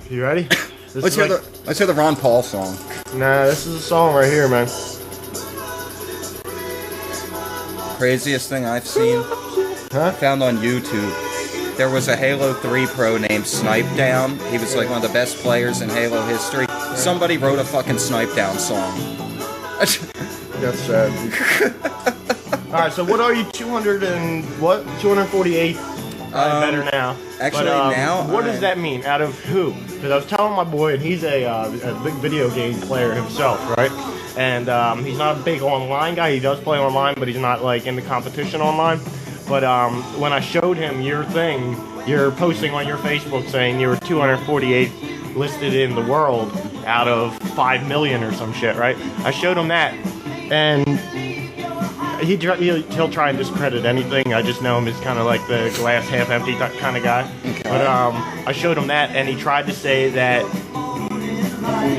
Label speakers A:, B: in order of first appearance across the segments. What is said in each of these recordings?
A: You ready?
B: Let's hear the Ron Paul song.
A: Nah, this is a song right here, man.
B: Craziest thing I've seen.
A: Huh?
B: Found on YouTube. There was a Halo 3 pro named Snipe Down. He was like one of the best players in Halo history. Somebody wrote a fucking Snipe Down song.
A: That's sad. Alright, so what are you, 248? Better now.
B: Actually, now...
A: What does that mean? Out of who? Because I was telling my boy, and he's a big video game player himself, right? And he's not a big online guy. He does play online, but he's not, like, in the competition online. But when I showed him your thing, you're posting on your Facebook saying you were 248 listed in the world out of 5 million or some shit, right? I showed him that, and he'll try and discredit anything. I just know him as kind of like the glass half empty kind of guy. Okay. But I showed him that, and he tried to say that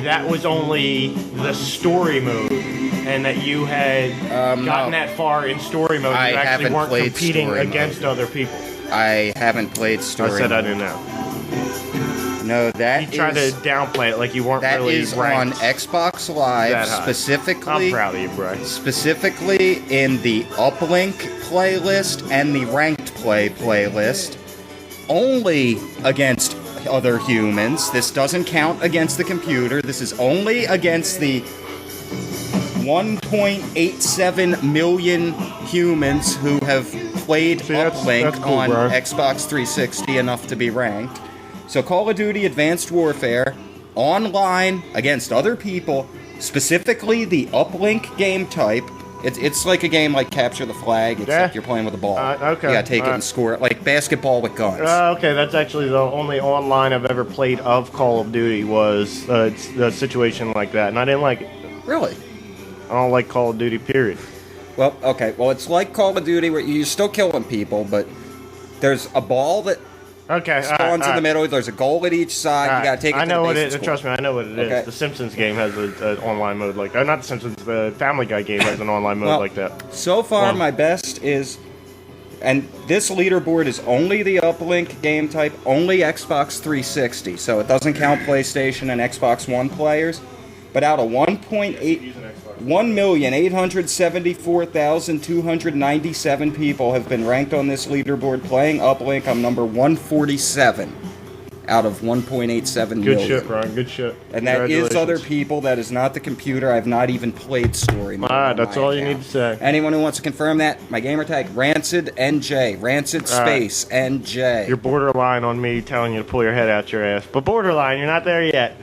A: that was only the story mode, and that you had gotten that far in story mode. You actually weren't competing against other people.
B: I haven't played story mode.
A: I said I didn't know.
B: No, that
A: you tried to downplay it like you weren't really ranked.
B: That is on Xbox Live, specifically.
A: I'm proud of you, bro.
B: Specifically in the uplink playlist and the ranked play playlist, only against other humans. This doesn't count against the computer. This is only against the 1.87 million humans who have played uplink
A: cool,
B: on
A: bro.
B: Xbox 360 enough to be ranked. So Call of Duty Advanced Warfare, online, against other people, specifically the uplink game type. It's like a game like Capture the Flag, except you're playing with a ball.
A: Okay.
B: You gotta take it and score it, like basketball with guns.
A: Okay, that's actually the only online I've ever played of Call of Duty was a situation like that, and I didn't like it.
B: Really?
A: I don't like Call of Duty, period.
B: Well, okay, well, it's like Call of Duty where you're still killing people, but there's a ball that spawns in the middle. There's a goal at each side. You gotta take it to the base. I know what it is.
A: Trust me, I know what it is. The Simpsons game has an online mode like that. Not the Simpsons, the Family Guy game has an online mode like that.
B: So far, my best is, and this leaderboard is only the uplink game type, only Xbox 360, so it doesn't count PlayStation and Xbox One players. But out of 1,874,297 people have been ranked on this leaderboard playing uplink. I'm number 147 out of 1.87 million.
A: Good shit, Brian. Good shit.
B: And that is other people. That is not the computer. I've not even played story mode.
A: That's all you need to say.
B: Anyone who wants to confirm that, my gamer tag, Rancid NJ. Rancid space NJ.
A: You're borderline on me telling you to pull your head out your ass. But borderline, you're not there yet.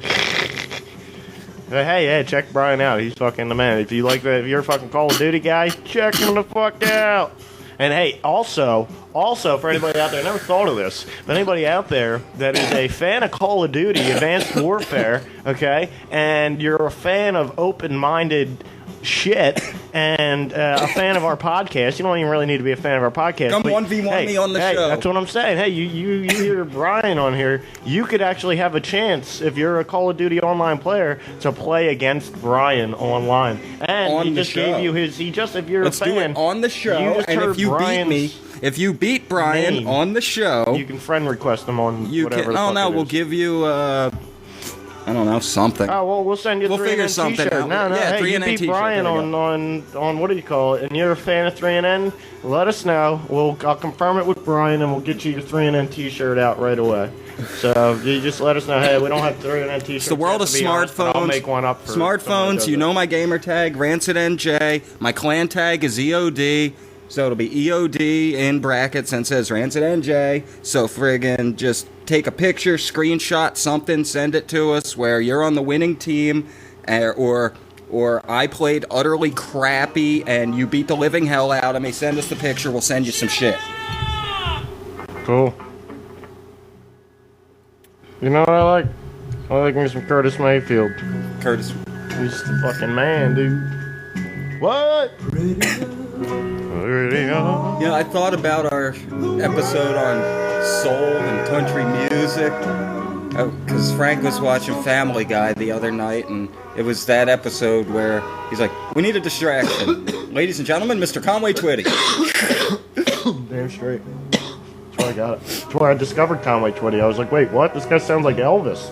A: Hey, check Brian out. He's fucking the man. If you like that, if you're a fucking Call of Duty guy, check him the fuck out. And hey, also for anybody out there, I never thought of this, but anybody out there that is a fan of Call of Duty Advanced Warfare, okay, and you're a fan of open-minded shit and a fan of our podcast, you don't even really need to be a fan of our podcast.
B: Come 1v1 me on the show.
A: That's what I'm saying. Hey, you hear Brian on here, you could actually have a chance, if you're a Call of Duty online player, to play against Brian online. And
B: on
A: he just gave you his, if you're
B: Let's
A: a fan.
B: do it on the show, and if you beat me, if you beat Brian on the show,
A: you can friend request him on whatever the fuck it is.
B: We'll give you, I don't know, something.
A: Oh, well, we'll send you a 3NN t-shirt. No, hey, 3NN you beat t-shirt. Brian on what do you call it, and you're a fan of 3NN, let us know. I'll confirm it with Brian, and we'll get you your 3NN t-shirt out right away. So you just let us know, hey, we don't have 3NN t-shirts.
B: It's the world of smartphones.
A: I'll make one up for
B: smartphones, you know my gamer tag, RancidNJ. My clan tag is EOD. So it'll be EOD in brackets and says RancidNJ. So friggin' just take a picture, screenshot something, send it to us where you're on the winning team, or I played utterly crappy and you beat the living hell out of me. Send us the picture, we'll send you some shit.
A: Cool. You know what I like? I like me some Curtis Mayfield.
B: Curtis.
A: He's the fucking man, dude. What?
B: Yeah, I thought about our episode on soul and country music, because Frank was watching Family Guy the other night, and it was that episode where he's like, we need a distraction. Ladies and gentlemen, Mr. Conway Twitty.
A: Damn straight. Oh, I got it. That's where I discovered Conway Twitty. I was like, wait, what? This guy sounds like Elvis.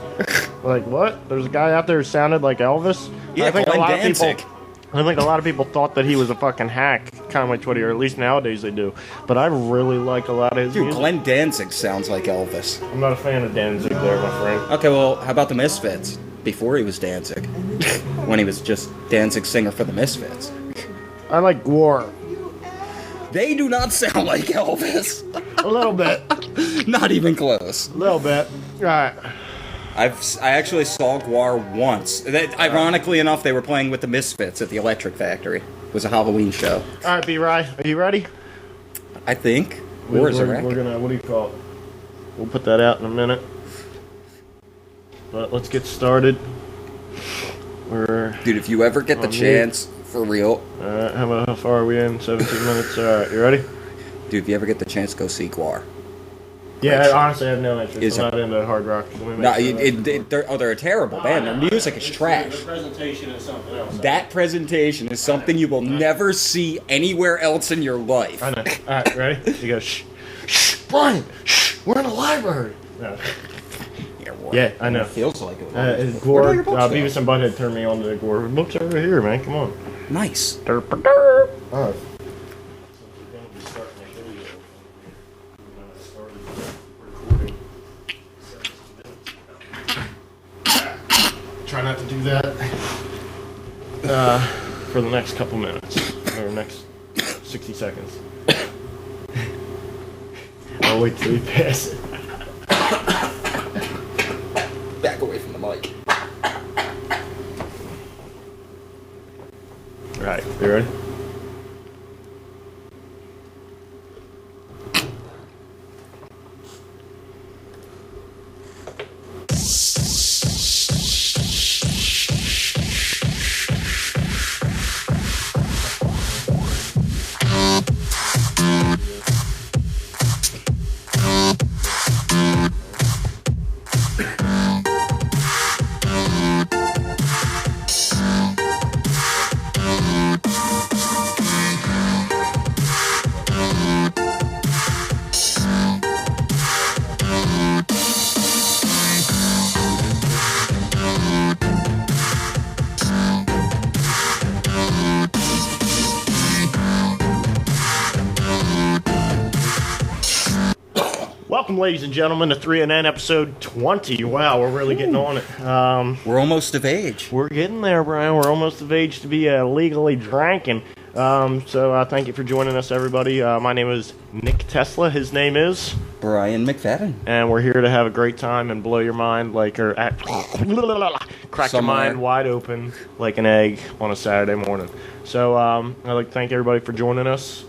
A: Like, what? There's a guy out there who sounded like Elvis?
B: Yeah,
A: I think
B: Glenn
A: a lot
B: Danzig.
A: of people. I think a lot of people thought that he was a fucking hack, Conway Twitty, or at least nowadays they do. But I really like a lot of his
B: Dude,
A: music.
B: Glenn Danzig sounds like Elvis.
A: I'm not a fan of Danzig there, my friend.
B: Okay, well, how about the Misfits? Before he was Danzig. When he was just Danzig singer for the Misfits.
A: I like Gwar.
B: They do not sound like Elvis.
A: A little bit.
B: Not even close.
A: A little bit. Alright.
B: I actually saw Guar once. Ironically enough, they were playing with the Misfits at the Electric Factory. It was a Halloween show.
A: Alright, B-Rye, are you ready?
B: I think.
A: We're
B: Resurrect?
A: gonna, what do you call it? We'll put that out in a minute. But let's get started.
B: Dude, if you ever get the chance, for real.
A: How far are we in? 17 minutes. Alright, you ready?
B: Dude, if you ever get the chance, go see Guar.
A: Yeah, honestly, I have no interest.
B: Is
A: I'm
B: it-
A: not into hard rock.
B: No, they're a terrible band. Their music is trash.
A: The presentation is something else.
B: That presentation is something you will never see anywhere else in your life.
A: I know. Alright, ready? You go, shh. Shh, Brian! Shh! We're in a library! No. Yeah, I know.
B: It feels like it.
A: Gore,
B: Where are your books going?
A: Beavis and Butthead turned me on to the Gore. Books over here, man. Come on.
B: Nice.
A: Derp, derp. Alright. Try not to do that for the next couple minutes, or next 60 seconds. I'll wait till you pass it.
B: Back away from the mic.
A: Alright, you ready? Welcome, ladies and gentlemen, to 3NN episode 20. Wow, we're really getting on it.
B: We're almost of age.
A: We're getting there, Brian. We're almost of age to be legally drinking. So thank you for joining us, everybody. My name is Nick Tesla. His name is
B: Brian McFadden.
A: And we're here to have a great time and blow your mind like, or crack your mind wide open like an egg on a Saturday morning. So I'd like to thank everybody for joining us.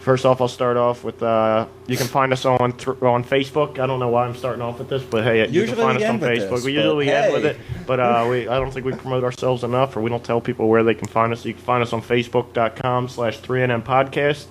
A: First off, I'll start off with you can find us on Facebook. I don't know why I'm starting off with this, but hey, you can find us on Facebook. We usually end with it, but I don't think we promote ourselves enough, or we don't tell people where they can find us. You can find us on Facebook.com/3NM Podcast.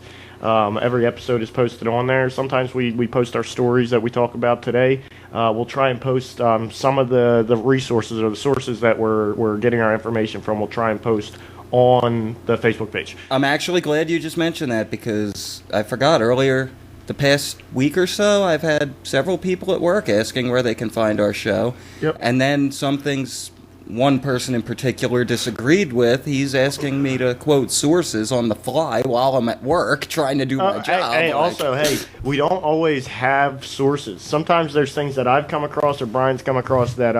A: Every episode is posted on there. Sometimes we post our stories that we talk about today. We'll try and post some of the resources or the sources that we're getting our information from. We'll try and post on the Facebook page.
B: I'm actually glad you just mentioned that because I forgot earlier. The past week or so, I've had several people at work asking where they can find our show.
A: Yep.
B: And then some things one person in particular disagreed with. He's asking me to quote sources on the fly while I'm at work trying to do my job.
A: Hey, we don't always have sources. Sometimes there's things that I've come across or Brian's come across that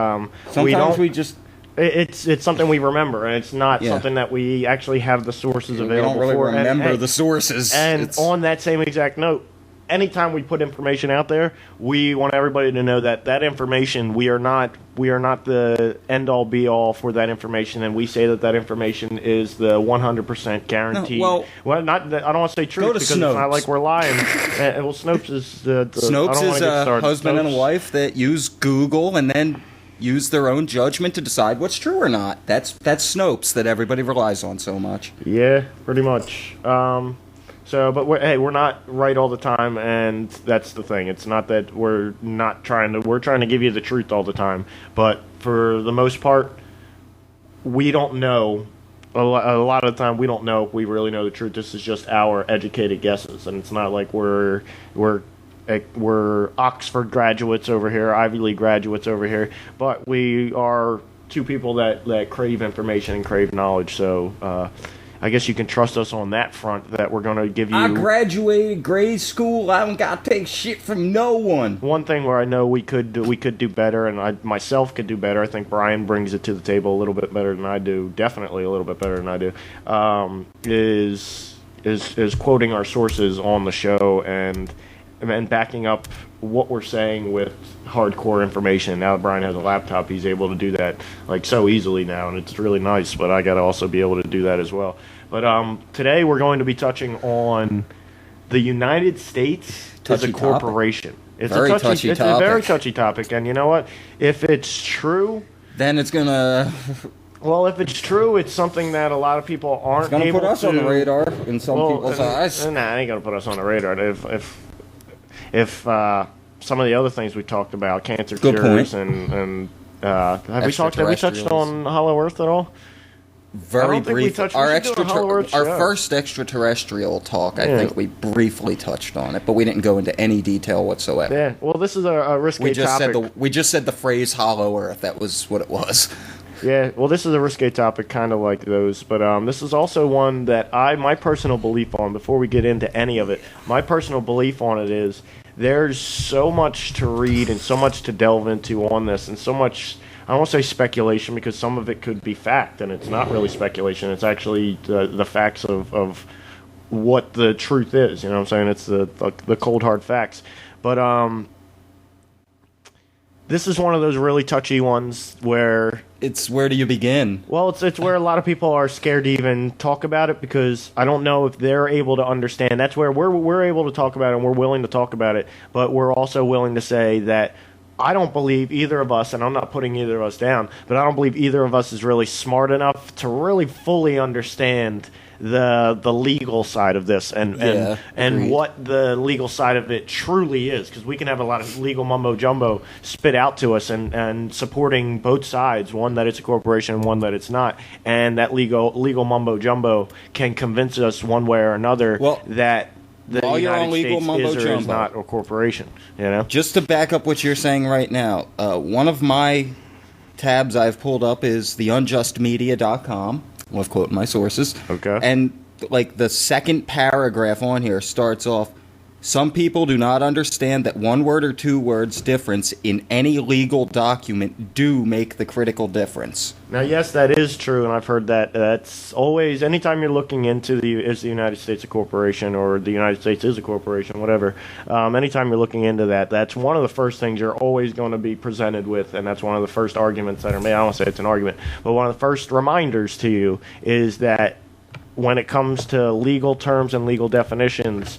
B: we just...
A: It's something we remember, and it's not something that we actually have the sources available for.
B: We don't really remember the sources.
A: And on that same exact note, anytime we put information out there, we want everybody to know that information, we are not the end-all be-all for that information, and we say that information is the 100% guaranteed.
B: No,
A: well, not I don't want to say truth because
B: Snopes.
A: it's not like we're lying. Well, Snopes is the
B: Snopes is a husband
A: Snopes.
B: and a wife that use Google and then use their own judgment to decide what's true or not. That's Snopes that everybody relies on so much.
A: Yeah, pretty much. But we're not right all the time, and that's the thing. It's not that we're trying to give you the truth all the time, but for the most part, we don't know. A lot of the time, we don't know if we really know the truth. This is just our educated guesses, and it's not like we're we're Oxford graduates over here, Ivy League graduates over here, but we are two people that crave information and crave knowledge. So I guess you can trust us on that front, that we're going to give you...
B: I graduated grade school. I don't got to take shit from no one.
A: One thing where I know we could do better, and I myself could do better. I think Brian brings it to the table a little bit better than I do. Definitely a little bit better than I do. Is quoting our sources on the show and backing up what we're saying with hardcore information. Now that Brian has a laptop, he's able to do that like so easily now, and it's really nice. But I got to also be able to do that as well. But today we're going to be touching on the United States as a corporation. It's
B: very
A: a touchy
B: topic.
A: It's a very touchy topic, and you know what? If it's true,
B: then it's gonna.
A: Well, if it's true, it's something that a lot of people aren't able to...
B: It's going to put us on the radar in some people's eyes.
A: Nah, it ain't going to put us on the radar. If some of the other things we talked about, cancer cures, and have we touched on Hollow Earth at all?
B: Very briefly. Our
A: show.
B: first extraterrestrial talk, I think we briefly touched on it, but we didn't go into any detail whatsoever.
A: Yeah, well, this is a risque topic.
B: We just said the phrase Hollow Earth. That was what it was.
A: Yeah, well, this is a risque topic, kind of like those, but this is also one that my personal belief on, before we get into any of it, my personal belief on it is there's so much to read and so much to delve into on this, and so much, I don't want to say speculation, because some of it could be fact, and it's not really speculation, it's actually the facts of what the truth is, you know what I'm saying? It's the cold, hard facts. But this is one of those really touchy ones where...
B: It's where do you begin?
A: Well, it's where a lot of people are scared to even talk about it, because I don't know if they're able to understand. That's where we're able to talk about it, and we're willing to talk about it, but we're also willing to say that I don't believe either of us, and I'm not putting either of us down, but I don't believe either of us is really smart enough to really fully understand the legal side of this and what the legal side of it truly is, because we can have a lot of legal mumbo jumbo spit out to us and supporting both sides, one that it's a corporation and one that it's not, and that legal mumbo jumbo can convince us one way or another that the United States is or is not a corporation. You know,
B: just to back up what you're saying right now, one of my tabs I've pulled up is theunjustmedia.com. I'll quote my sources.
A: Okay.
B: And like the second paragraph on here starts off, some people do not understand that one word or two words difference in any legal document do make the critical difference.
A: Now, yes, that is true, and I've heard that. That's always, anytime you're looking into is the United States a corporation, or the United States is a corporation, whatever, anytime you're looking into that, that's one of the first things you're always going to be presented with, and that's one of the first arguments that are made. I don't want to say it's an argument, but one of the first reminders to you is that when it comes to legal terms and legal definitions,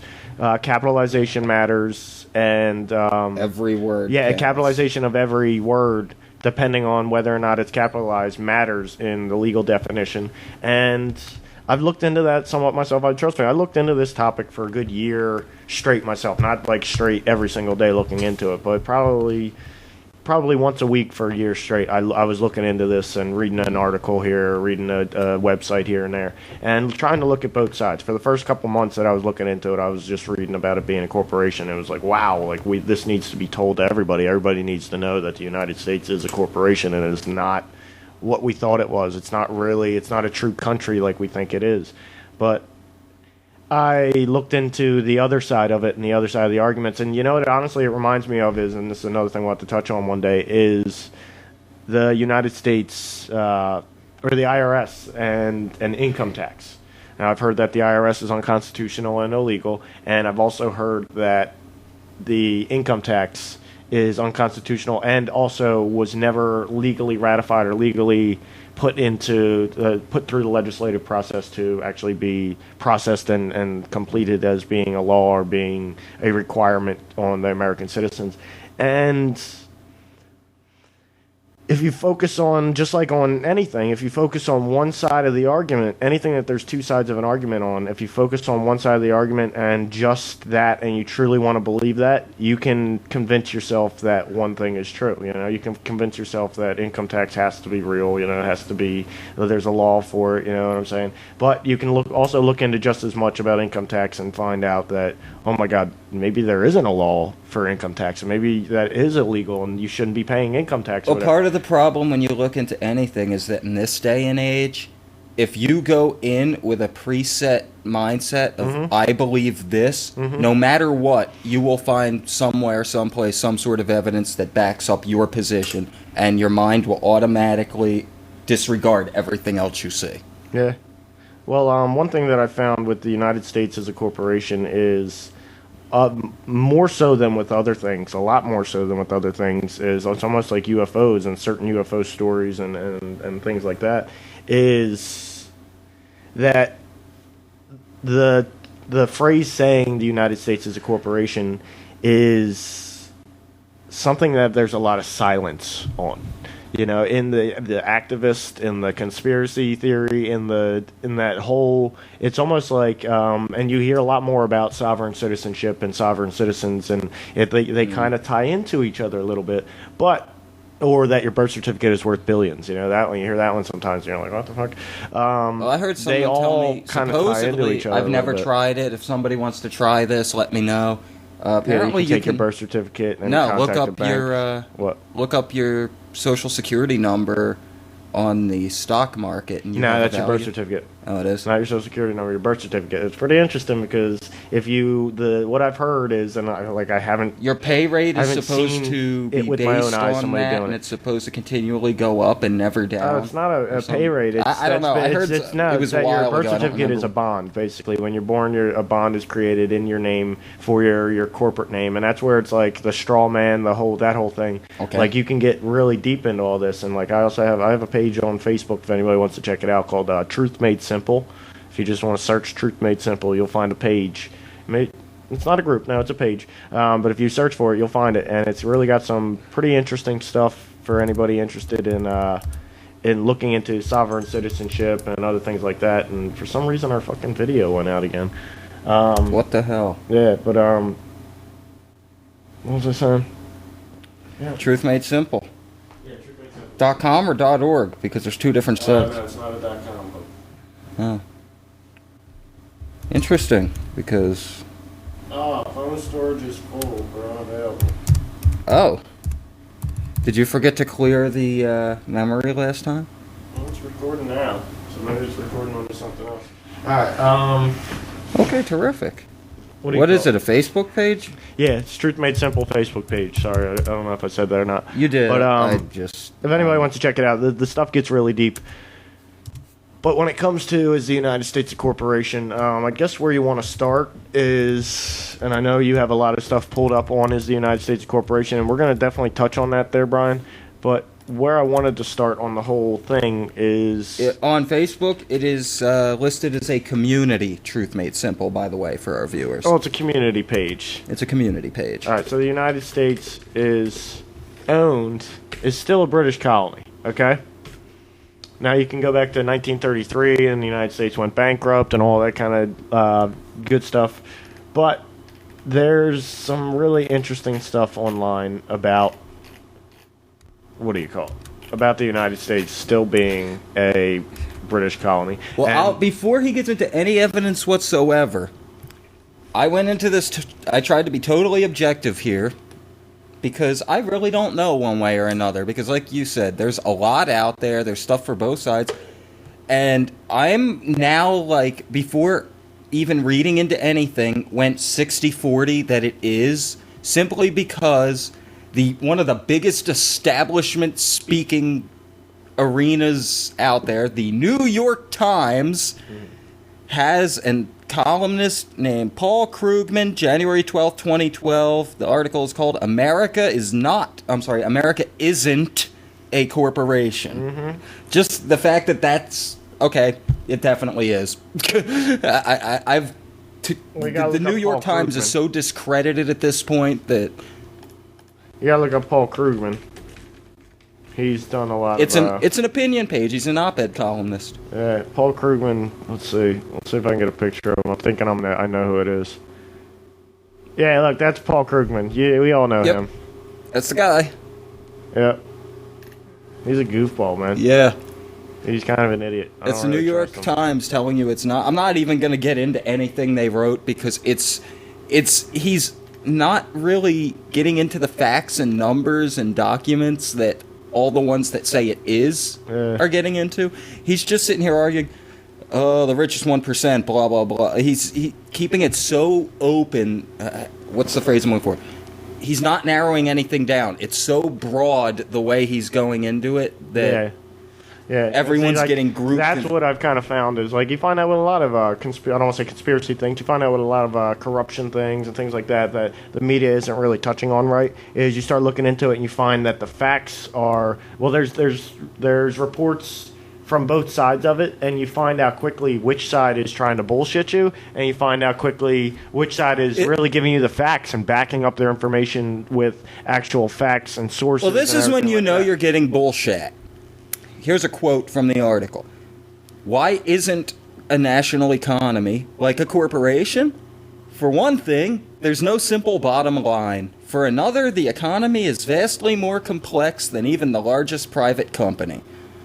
A: capitalization matters, and
B: every word.
A: Yeah, capitalization of every word, depending on whether or not it's capitalized, matters in the legal definition. And I've looked into that somewhat myself. Trust me, I looked into this topic for a good year straight myself. Not like straight every single day looking into it, but probably once a week for a year straight. I was looking into this and reading an article here, reading a website here and there, and trying to look at both sides. For the first couple months that I was looking into it, I was just reading about it being a corporation. It was like, wow, like this needs to be told to everybody. Everybody needs to know that the United States is a corporation and it is not what we thought it was. It's not a true country like we think it is. But I looked into the other side of it and the other side of the arguments, and you know what honestly it reminds me of is, and this is another thing we'll have to touch on one day, is the United States, or the IRS, and income tax. Now, I've heard that the IRS is unconstitutional and illegal, and I've also heard that the income tax is unconstitutional and also was never legally ratified or legally put through the legislative process to actually be processed and completed as being a law or being a requirement on the American citizens. And if you focus on, just like on anything, if you focus on one side of the argument, anything that there's two sides of an argument on, if you focus on one side of the argument and just that, and you truly want to believe that, you can convince yourself that one thing is true. You know, you can convince yourself that income tax has to be real. You know, it has to be, there's a law for it. You know what I'm saying? But you can also look into just as much about income tax and find out that, oh my God, maybe there isn't a law for income tax, and maybe that is illegal, and you shouldn't be paying income tax.
B: Well, part of the problem when you look into anything is that in this day and age, if you go in with a preset mindset of I believe this, no matter what, you will find somewhere, someplace, some sort of evidence that backs up your position, and your mind will automatically disregard everything else you see.
A: Yeah. Well, one thing that I found with the United States as a corporation is more so than with other things, a lot more so than with other things, is it's almost like UFOs and certain UFO stories and things like that, is that the phrase saying the United States is a corporation is something that there's a lot of silence on. You know, in the activist, in the conspiracy theory, in that whole, it's almost like, and you hear a lot more about sovereign citizenship and sovereign citizens, and they kind of tie into each other a little bit, or that your birth certificate is worth billions. You know, that when you hear that one sometimes, you're like, what the fuck?
B: Well, I heard someone tell me,
A: kind of tie into each other.
B: I've never tried it. If somebody wants to try this, let me know. Apparently,
A: you can take your birth certificate and
B: look
A: contact
B: up
A: the bank.
B: your look up your social security number on the stock market, and
A: that's your birth certificate.
B: Oh, it is.
A: It's not your social security number, your birth certificate. It's pretty interesting because if what I've heard is, and I haven't.
B: Your pay rate is supposed to be based on that, and it's supposed to continually go up and never down.
A: Oh, it's not a pay rate.
B: I don't know. I heard it was a while ago.
A: Your birth certificate is a bond, basically. When you're born, a bond is created in your name for your corporate name, and that's where it's like the straw man, that whole thing.
B: Okay.
A: Like you can get really deep into all this, and like I have a page on Facebook if anybody wants to check it out called Truth Made Simple. If you just want to search Truth Made Simple, you'll find a page. It's not a group, no, it's a page. But if you search for it, you'll find it, and it's really got some pretty interesting stuff for anybody interested in looking into sovereign citizenship and other things like that. And for some reason, our fucking video went out again.
B: What the hell?
A: Yeah, but what was I saying?
B: Yeah. Truth Made Simple.
A: Yeah, Truth Made Simple.
B: .com or .org? Because there's two different sites.
A: No, it's not a .com.
B: Oh. Interesting, because...
A: phone storage is full, bro. Unavailable.
B: Oh. Did you forget to clear the memory last time?
A: Well, it's recording now, so maybe it's recording onto something else. Alright,
B: Okay, terrific.
A: What
B: is it, a Facebook page?
A: Yeah, it's Truth Made Simple Facebook page. Sorry, I don't know if I said that or not.
B: You did.
A: But if anybody wants to check it out, the stuff gets really deep. But when it comes to is the United States a corporation, I guess where you want to start is, and I know you have a lot of stuff pulled up on is the United States a corporation, and we're going to definitely touch on that there, Brian. But where I wanted to start on the whole thing is...
B: on Facebook, it is listed as a community, Truth Made Simple, by the way, for our viewers.
A: Oh, it's a community page.
B: It's a community page.
A: All right, so the United States is still a British colony, okay? Now you can go back to 1933 and the United States went bankrupt and all that kind of good stuff. But there's some really interesting stuff online about, what do you call it? About the United States still being a British colony.
B: Well, before he gets into any evidence whatsoever, I went into this, I tried to be totally objective here. Because I really don't know one way or another. Because like you said, there's a lot out there. There's stuff for both sides. And I'm now, like, before even reading into anything, went 60-40 that it is. Simply because one of the biggest establishment speaking arenas out there, the New York Times, has an columnist named Paul Krugman, January 12th, 2012. The article is called America Isn't a Corporation. Mm-hmm. Just the fact that that's... Okay, it definitely is. The New York Times is so discredited at this point that...
A: You gotta look up Paul Krugman. He's done a lot
B: it's an opinion page. He's an op-ed columnist.
A: Yeah, Paul Krugman. Let's see if I can get a picture of him. I'm thinking I know who it is. Yeah, look, that's Paul Krugman. Yeah, we all know him.
B: That's the guy.
A: Yep. He's a goofball, man.
B: Yeah.
A: He's kind of an idiot.
B: It's the New York Times telling you it's not. I'm not even going to get into anything they wrote because he's not really getting into the facts and numbers and documents that all the ones that say it is are getting into. He's just sitting here arguing, oh, the richest 1%, blah, blah, blah. He's keeping it so open. What's the phrase I'm looking for? He's not narrowing anything down. It's so broad the way he's going into it that everyone's getting grouped.
A: That's what I've kind of found is, like, you find out with a lot of, I don't want to say conspiracy things, you find out with a lot of corruption things and things like that the media isn't really touching on right, is you start looking into it and you find that the facts are, well, there's reports from both sides of it, and you find out quickly which side is trying to bullshit you, and you find out quickly which side is really giving you the facts and backing up their information with actual facts and sources.
B: Well, this is when you know you're getting bullshit. Here's a quote from the article. Why isn't a national economy like a corporation? For one thing, there's no simple bottom line. For another, the economy is vastly more complex than even the largest private company.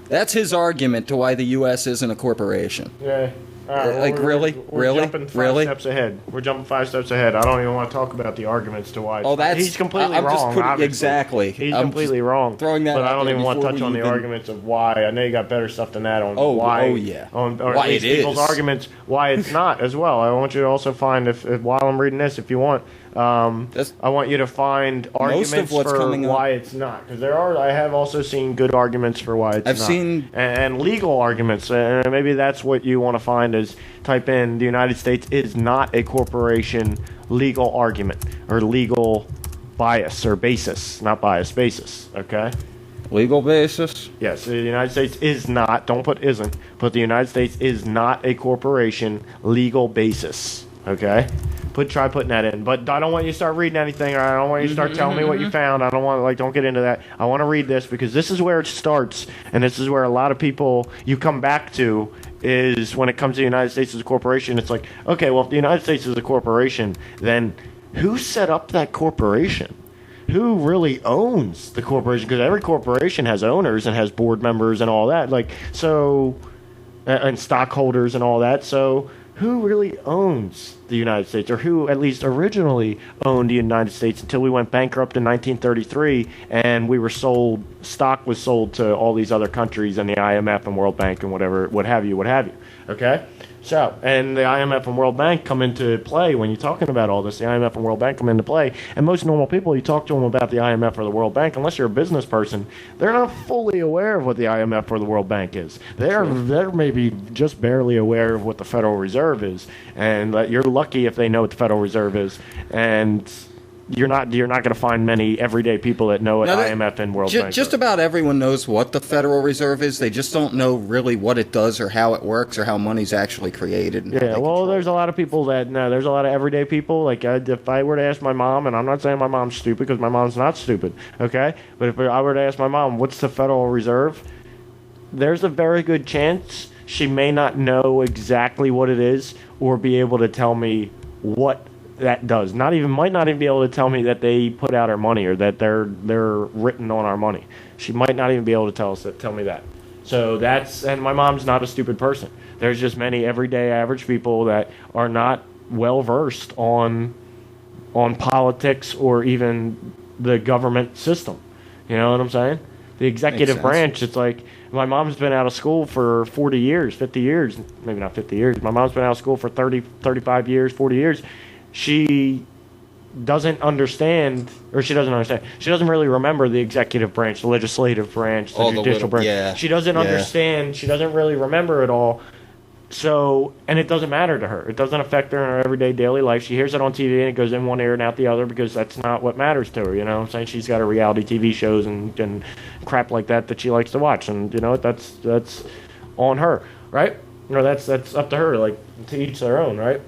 B: That's his argument to why the U.S. isn't a corporation.
A: Yeah.
B: Really?
A: We're jumping five steps ahead. We're jumping 5 steps ahead. I don't even want to talk about the arguments to why. He's completely wrong.
B: Exactly.
A: He's completely wrong.
B: Throwing that.
A: But I don't even want to touch on the arguments of why. I know you got better stuff than that on
B: why.
A: Why it is. People's arguments why it's not as well. I want you to also find if while I'm reading this, if you want. I want you to find arguments for why it's not, because I have also seen good arguments for why it's not. I've seen and legal arguments, and maybe that's what you want to find is type in the United States is not a corporation legal argument or legal bias or basis, not bias, basis. Okay.
B: Legal basis?
A: Yes, the United States is not. Don't put isn't. But the United States is not a corporation legal basis. Okay. Try putting that in, but I don't want you to start reading anything, or I don't want you to start telling me what you found. I don't want don't get into that. I want to read this because this is where it starts, and this is where a lot of people you come back to is when it comes to the United States as a corporation. It's like, okay, well, if the United States is a corporation, then who set up that corporation? Who really owns the corporation? Because every corporation has owners and has board members and all that, and stockholders and all that. So who really owns the United States, or who at least originally owned the United States until we went bankrupt in 1933 and we were sold, stock was sold to all these other countries and the IMF and World Bank and whatever, what have you. Okay? So, and the IMF and World Bank come into play when you're talking about all this. The IMF and World Bank come into play. And most normal people, you talk to them about the IMF or the World Bank, unless you're a business person, they're not fully aware of what the IMF or the World Bank is. They're maybe just barely aware of what the Federal Reserve is. And you're lucky if they know what the Federal Reserve is. And you're not going to find many everyday people that know what IMF and World Bank
B: just
A: are.
B: About everyone knows what the Federal Reserve is. They just don't know really what it does or how it works or how money's actually created.
A: Yeah, well, there's a lot of people there's a lot of everyday people. Like, if I were to ask my mom, and I'm not saying my mom's stupid because my mom's not stupid, okay? But if I were to ask my mom, what's the Federal Reserve? There's a very good chance she may not know exactly what it is or be able to tell me what that does. Might not even be able to tell me that they put out our money or that they're written on our money. She might not even be able to tell me that. So and my mom's not a stupid person. There's just many everyday average people that are not well versed on politics or even the government system. You know what I'm saying? The executive branch, it's like my mom's been out of school for 40 years, 50 years, maybe not 50 years. My mom's been out of school for 30, 35 years, 40 years. She doesn't understand, or she doesn't understand. She doesn't really remember the executive branch, the legislative branch, the judicial branch. Yeah. She doesn't understand. She doesn't really remember it all. So, and it doesn't matter to her. It doesn't affect her in her everyday daily life. She hears it on TV and it goes in one ear and out the other because that's not what matters to her. You know what I'm saying? She's got her reality TV shows and crap like that she likes to watch. And, you know, that's on her, right? You know, that's up to her, like, to each their own, right?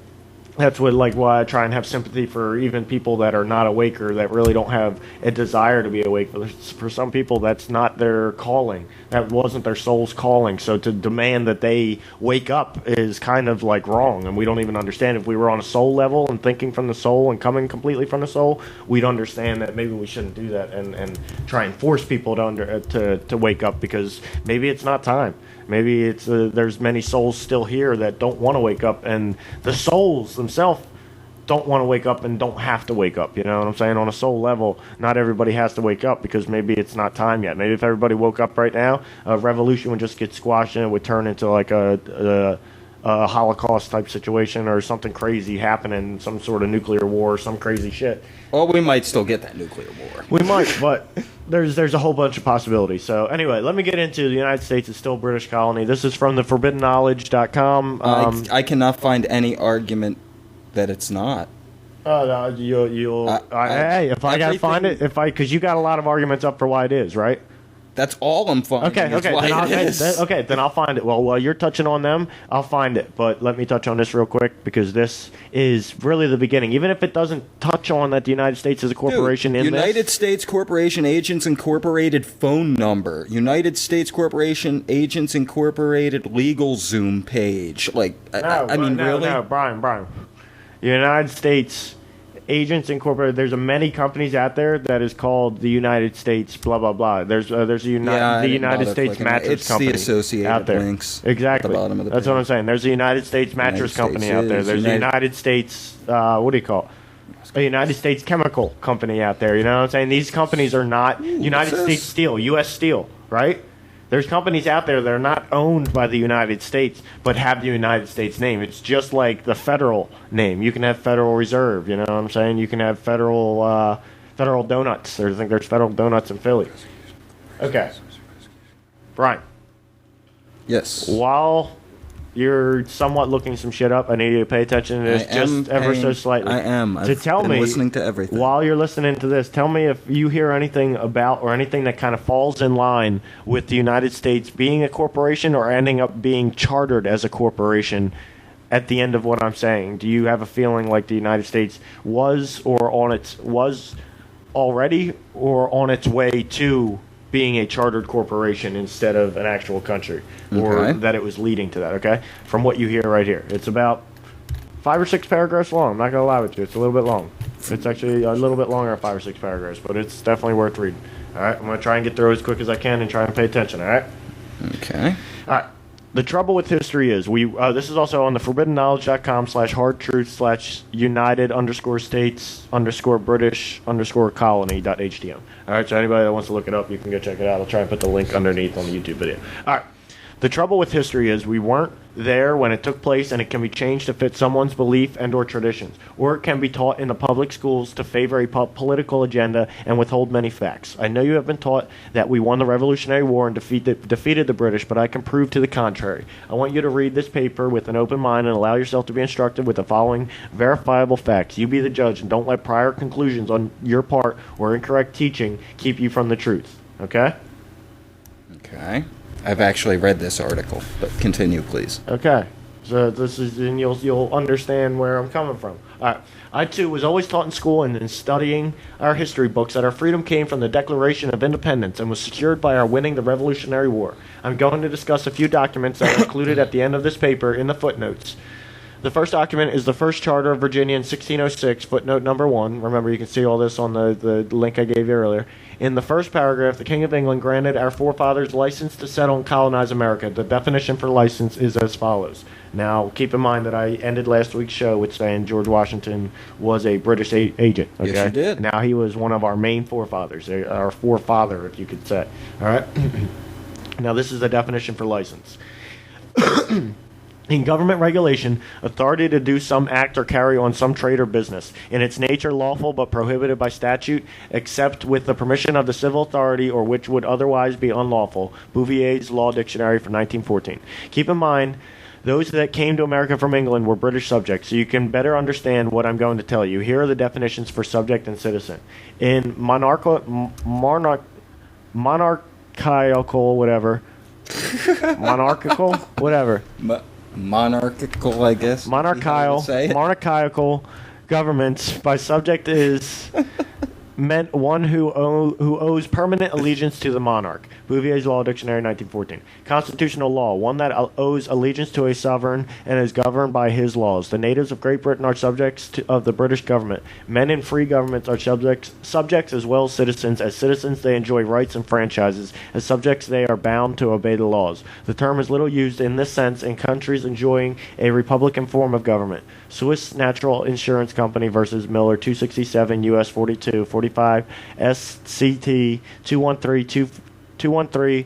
A: That's why I try and have sympathy for even people that are not awake or that really don't have a desire to be awake. For some people, that's not their calling. That wasn't their soul's calling. So to demand that they wake up is kind of like wrong, and we don't even understand. If we were on a soul level and thinking from the soul and coming completely from the soul, we'd understand that maybe we shouldn't do that and try and force people to wake up because maybe it's not time. Maybe it's there's many souls still here that don't want to wake up, and the souls themselves don't want to wake up and don't have to wake up. You know what I'm saying? On a soul level, not everybody has to wake up because maybe it's not time yet. Maybe if everybody woke up right now, a revolution would just get squashed and it would turn into like a Holocaust type situation or something crazy happening, some sort of nuclear war or some crazy shit.
B: Well, we might still get that nuclear war.
A: We might, but there's a whole bunch of possibilities. So anyway, let me get into the United States is still a British colony. This is from the ForbiddenKnowledge.com.
B: I cannot find any argument that it's not.
A: No, hey, if I gotta find it, because you got a lot of arguments up for why it is, right?
B: That's all I'm finding.
A: Okay, then I'll find it. Well, while you're touching on them, I'll find it. But let me touch on this real quick because this is really the beginning. Even if it doesn't touch on that the United States is a corporation
B: United States Corporation Agents Incorporated phone number. United States Corporation Agents Incorporated LegalZoom page. Like, really?
A: No, Brian. United States Agents Incorporated. There's many companies out there that is called the United States blah blah blah. There's the United States Mattress Company.
B: It's the associated
A: out there.
B: links.
A: Exactly.
B: At the bottom of the
A: That's
B: page.
A: what I'm saying. There's the United States Mattress Company out there. There's the United States what do you call it? A United States Chemical Company out there. You know what I'm saying? These companies are not United States Steel, U.S. Steel, right? There's companies out there that are not owned by the United States, but have the United States name. It's just like the federal name. You can have Federal Reserve, you know what I'm saying? You can have Federal Donuts. I think there's Federal Donuts in Philly. Okay. Brian.
B: Yes.
A: While you're somewhat looking some shit up, I need you to pay attention to this just ever so slightly.
B: I am.
A: I've been
B: listening to everything.
A: While you're listening to this, tell me if you hear anything about or anything that kind of falls in line with the United States being a corporation or ending up being chartered as a corporation at the end of what I'm saying. Do you have a feeling like the United States was already or on its way to being a chartered corporation instead of an actual country, or that it was leading to that, okay? From what you hear right here. It's about 5 or 6 paragraphs long. I'm not going to lie with you. It's a little bit long. It's actually a little bit longer than 5 or 6 paragraphs, but it's definitely worth reading. All right? I'm going to try and get through as quick as I can and try and pay attention, all right?
B: Okay.
A: All right. The trouble with history is, this is also on the ForbiddenKnowledge.com/hardtruth/United_States_British_colony.htm. All right, so anybody that wants to look it up, you can go check it out. I'll try and put the link underneath on the YouTube video. All right. The trouble with history is we weren't there when it took place, and it can be changed to fit someone's belief and or traditions, or it can be taught in the public schools to favor a political agenda and withhold many facts. I know you have been taught that we won the Revolutionary War and defeated the British, but I can prove to the contrary. I want you to read this paper with an open mind and allow yourself to be instructed with the following verifiable facts. You be the judge, and don't let prior conclusions on your part or incorrect teaching keep you from the truth. Okay?
B: Okay. I've actually read this article, but continue, please.
A: Okay. So this is, and you'll understand where I'm coming from. All right. I, too, was always taught in school and in studying our history books that our freedom came from the Declaration of Independence and was secured by our winning the Revolutionary War. I'm going to discuss a few documents that are included at the end of this paper in the footnotes. The first document is the first charter of Virginia in 1606, footnote number 1. Remember, you can see all this on the link I gave you earlier. In the first paragraph, the King of England granted our forefathers license to settle and colonize America. The definition for license is as follows. Now, keep in mind that I ended last week's show with saying George Washington was a British agent. Okay?
B: Yes, you did.
A: Now, he was one of our main forefathers, our forefather, if you could say. All right? Now, this is the definition for license. In government regulation, authority to do some act or carry on some trade or business, in its nature lawful but prohibited by statute, except with the permission of the civil authority or which would otherwise be unlawful. Bouvier's Law Dictionary from 1914. Keep in mind, those that came to America from England were British subjects, so you can better understand what I'm going to tell you. Here are the definitions for subject and citizen. In monarchical, whatever. Monarchical, whatever.
B: Monarchical, I guess.
A: Monarchical governments by subject is meant one who owes permanent allegiance to the monarch. Bouvier's Law Dictionary, 1914. Constitutional law, one that owes allegiance to a sovereign and is governed by his laws. The natives of Great Britain are subjects of the British government. Men in free governments are subjects as well as citizens. As citizens, they enjoy rights and franchises. As subjects, they are bound to obey the laws. The term is little used in this sense in countries enjoying a republican form of government. Swiss Natural Insurance Company versus Miller, 267 U.S. 42, 45 SCT 213 69.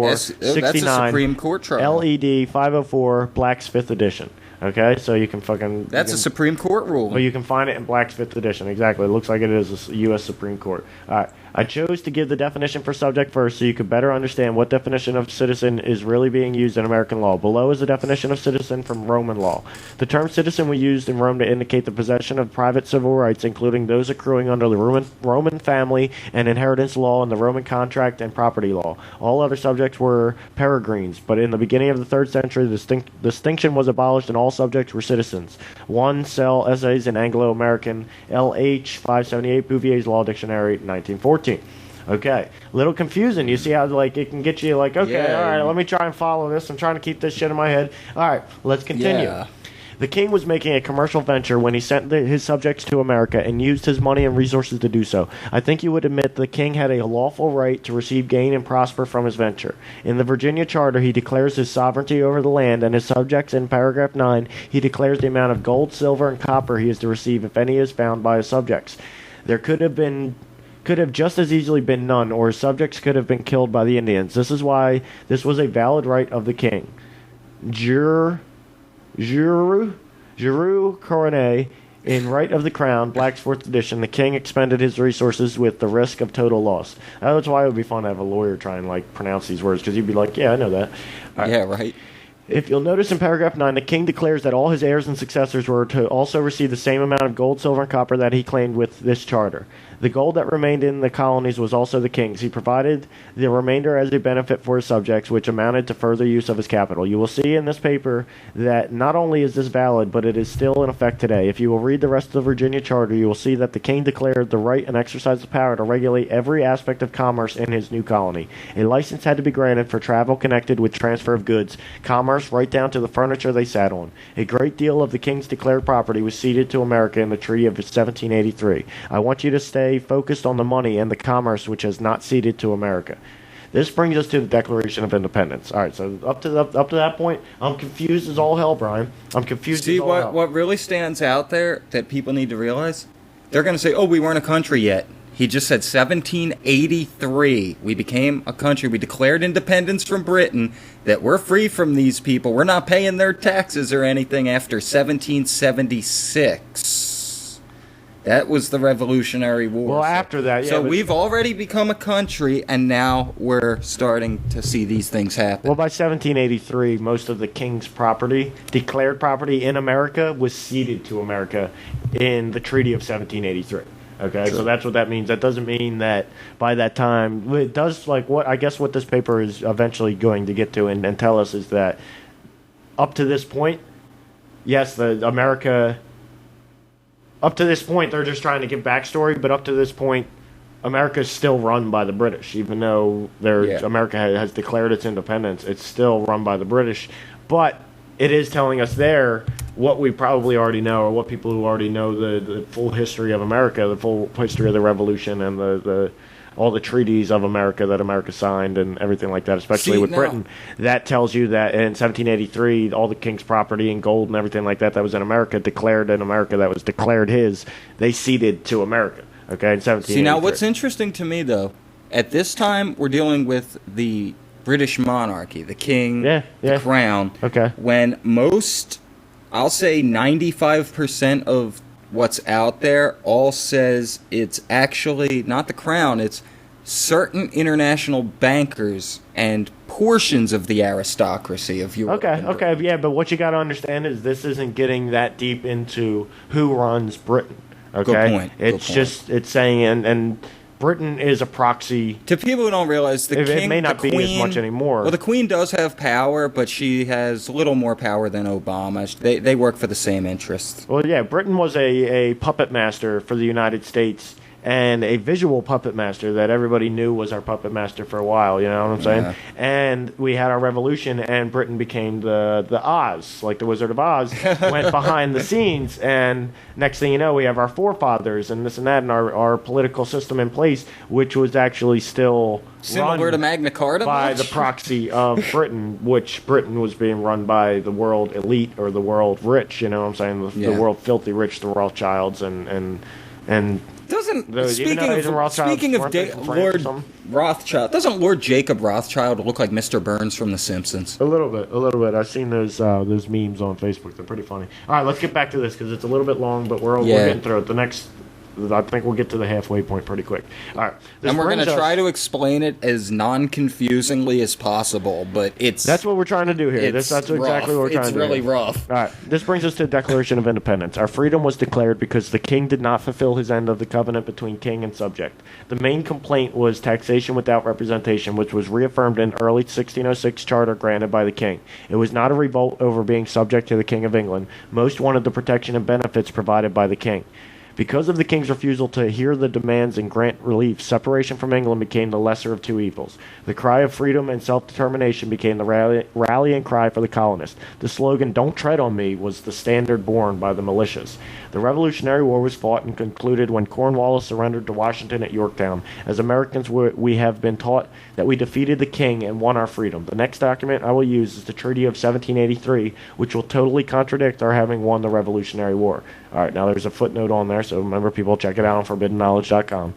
B: That's a Supreme Court trial.
A: LED 504 Black's 5th edition. Okay, so you can fucking...
B: That's a Supreme Court rule.
A: But you can find it in Black's 5th edition. Exactly. It looks like it is a U.S. Supreme Court. All right. I chose to give the definition for subject first so you could better understand what definition of citizen is really being used in American law. Below is the definition of citizen from Roman law. The term citizen was used in Rome to indicate the possession of private civil rights, including those accruing under the Roman family and inheritance law and the Roman contract and property law. All other subjects were peregrines, but in the beginning of the 3rd century, the distinction was abolished and all subjects were citizens. 1. Sell Essays in Anglo-American, LH 578, Bouvier's Law Dictionary, 1914. Okay, little confusing. You see how like it can get you like, okay,
B: Yeah.
A: all right, let me try and follow this. I'm trying to keep this shit in my head. All right, let's continue.
B: Yeah.
A: The king was making a commercial venture when he sent his subjects to America and used his money and resources to do so. I think you would admit the king had a lawful right to receive gain and prosper from his venture. In the Virginia Charter, he declares his sovereignty over the land and his subjects. In paragraph 9, he declares the amount of gold, silver, and copper he is to receive if any is found by his subjects. There could have just as easily been none, or his subjects could have been killed by the Indians. This is why this was a valid right of the king. Juru Coronet, in Right of the Crown, Black's 4th edition, the king expended his resources with the risk of total loss. That's why it would be fun to have a lawyer try and like pronounce these words, because you'd be like, yeah, I know that. All right.
B: Yeah, right.
A: If you'll notice in paragraph 9, the king declares that all his heirs and successors were to also receive the same amount of gold, silver, and copper that he claimed with this charter. The gold that remained in the colonies was also the king's. He provided the remainder as a benefit for his subjects, which amounted to further use of his capital. You will see in this paper that not only is this valid, but it is still in effect today. If you will read the rest of the Virginia Charter, you will see that the king declared the right and exercised the power to regulate every aspect of commerce in his new colony. A license had to be granted for travel connected with transfer of goods, commerce right down to the furniture they sat on. A great deal of the king's declared property was ceded to America in the Treaty of 1783. I want you to stay focused on the money and the commerce which has not ceded to America. This brings us to the Declaration of Independence. All right, so up to that point, I'm confused as all hell, Brian. I'm confused
B: See,
A: as all hell.
B: what really stands out there that people need to realize? They're going to say, oh, we weren't a country yet. He just said 1783. We became a country. We declared independence from Britain, that we're free from these people. We're not paying their taxes or anything after 1776. That was the Revolutionary War.
A: Well, after that, yeah.
B: So we've already become a country, and now we're starting to see these things happen.
A: Well, by 1783, most of the king's property, declared property in America, was ceded to America in the Treaty of 1783. Okay,
B: Sure.
A: So that's what that means. That doesn't mean that by that time, it does like what I guess what this paper is eventually going to get to and tell us is that up to this point, yes, up to this point, they're just trying to give backstory, but up to this point, America is still run by the British. Even though America has declared its independence, it's still run by the British. But it is telling us there what we probably already know, or what people who already know the full history of America, the full history of the Revolution, and the all the treaties of America that America signed and everything like that, especially with Britain. That tells you that in 1783, all the king's property and gold and everything like that was in America, declared in America, that was declared his, they ceded to America, okay, in 1783.
B: See, now what's interesting to me, though, at this time, we're dealing with the British monarchy, the king, the crown, when most, I'll say 95% of what's out there all says it's actually not the crown, it's certain international bankers and portions of the aristocracy of Europe.
A: Okay, yeah, but what you got to understand is this isn't getting that deep into who runs Britain. Okay,
B: good point.
A: It's saying and Britain is a proxy.
B: To people who don't realize, the king,
A: it may not
B: the queen,
A: be as much anymore.
B: Well, the queen does have power, but she has a little more power than Obama. They work for the same interests.
A: Well, yeah, Britain was a puppet master for the United States and a visual puppet master that everybody knew was our puppet master for a while, you know what I'm saying?
B: Yeah.
A: And we had our revolution, and Britain became the Oz, like the Wizard of Oz, went behind the scenes, and next thing you know, we have our forefathers and this and that, and our political system in place, which was actually still
B: Similar
A: run
B: to Magna Carta
A: by
B: much?
A: the proxy of Britain, which Britain was being run by the world elite or the world rich, you know what I'm saying? The
B: Yeah.
A: world filthy rich, the Rothschilds, and
B: Doesn't
A: those, even though Asian Rothschilds
B: speaking of
A: weren't they from France or
B: Lord
A: something?
B: Rothschild, doesn't Lord Jacob Rothschild look like Mr. Burns from The Simpsons?
A: A little bit. I've seen those memes on Facebook. They're pretty funny. All right, let's get back to this because it's a little bit long, but we're getting through it. The next, I think we'll get to the halfway point pretty quick. All right,
B: And we're going to try to explain it as non-confusingly as possible, but
A: that's what we're trying to do here. That's exactly what we're trying to do.
B: It's really rough.
A: All right, this brings us to the Declaration of Independence. Our freedom was declared because the king did not fulfill his end of the covenant between king and subject. The main complaint was taxation without representation, which was reaffirmed in early 1606 charter granted by the king. It was not a revolt over being subject to the King of England. Most wanted the protection and benefits provided by the king. Because of the king's refusal to hear the demands and grant relief, separation from England became the lesser of two evils. The cry of freedom and self-determination became the rallying cry for the colonists. The slogan, "Don't tread on me," was the standard borne by the militias. The Revolutionary War was fought and concluded when Cornwallis surrendered to Washington at Yorktown. As Americans, we have been taught that we defeated the king and won our freedom. The next document I will use is the Treaty of 1783, which will totally contradict our having won the Revolutionary War. All right, now there's a footnote on there, so remember, people, check it out on forbiddenknowledge.com.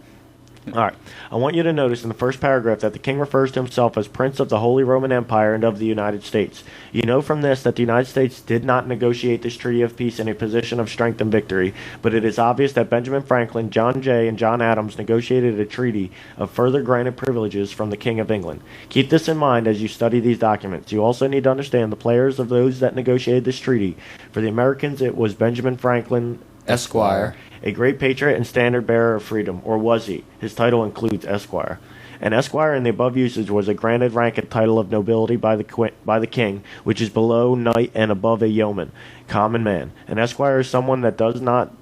A: All right, I want you to notice in the first paragraph that the king refers to himself as Prince of the Holy Roman Empire and of the United States. You know from this that the United States did not negotiate this treaty of peace in a position of strength and victory, but it is obvious that Benjamin Franklin, John Jay, and John Adams negotiated a treaty of further granted privileges from the King of England. Keep this in mind as you study these documents. You also need to understand the players of those that negotiated this treaty. For the Americans, it was Benjamin Franklin, Esquire, a great patriot and standard bearer of freedom, or was he? His title includes Esquire. An esquire in the above usage was a granted rank and title of nobility by the king, which is below knight and above a yeoman, common man. An esquire is someone that does not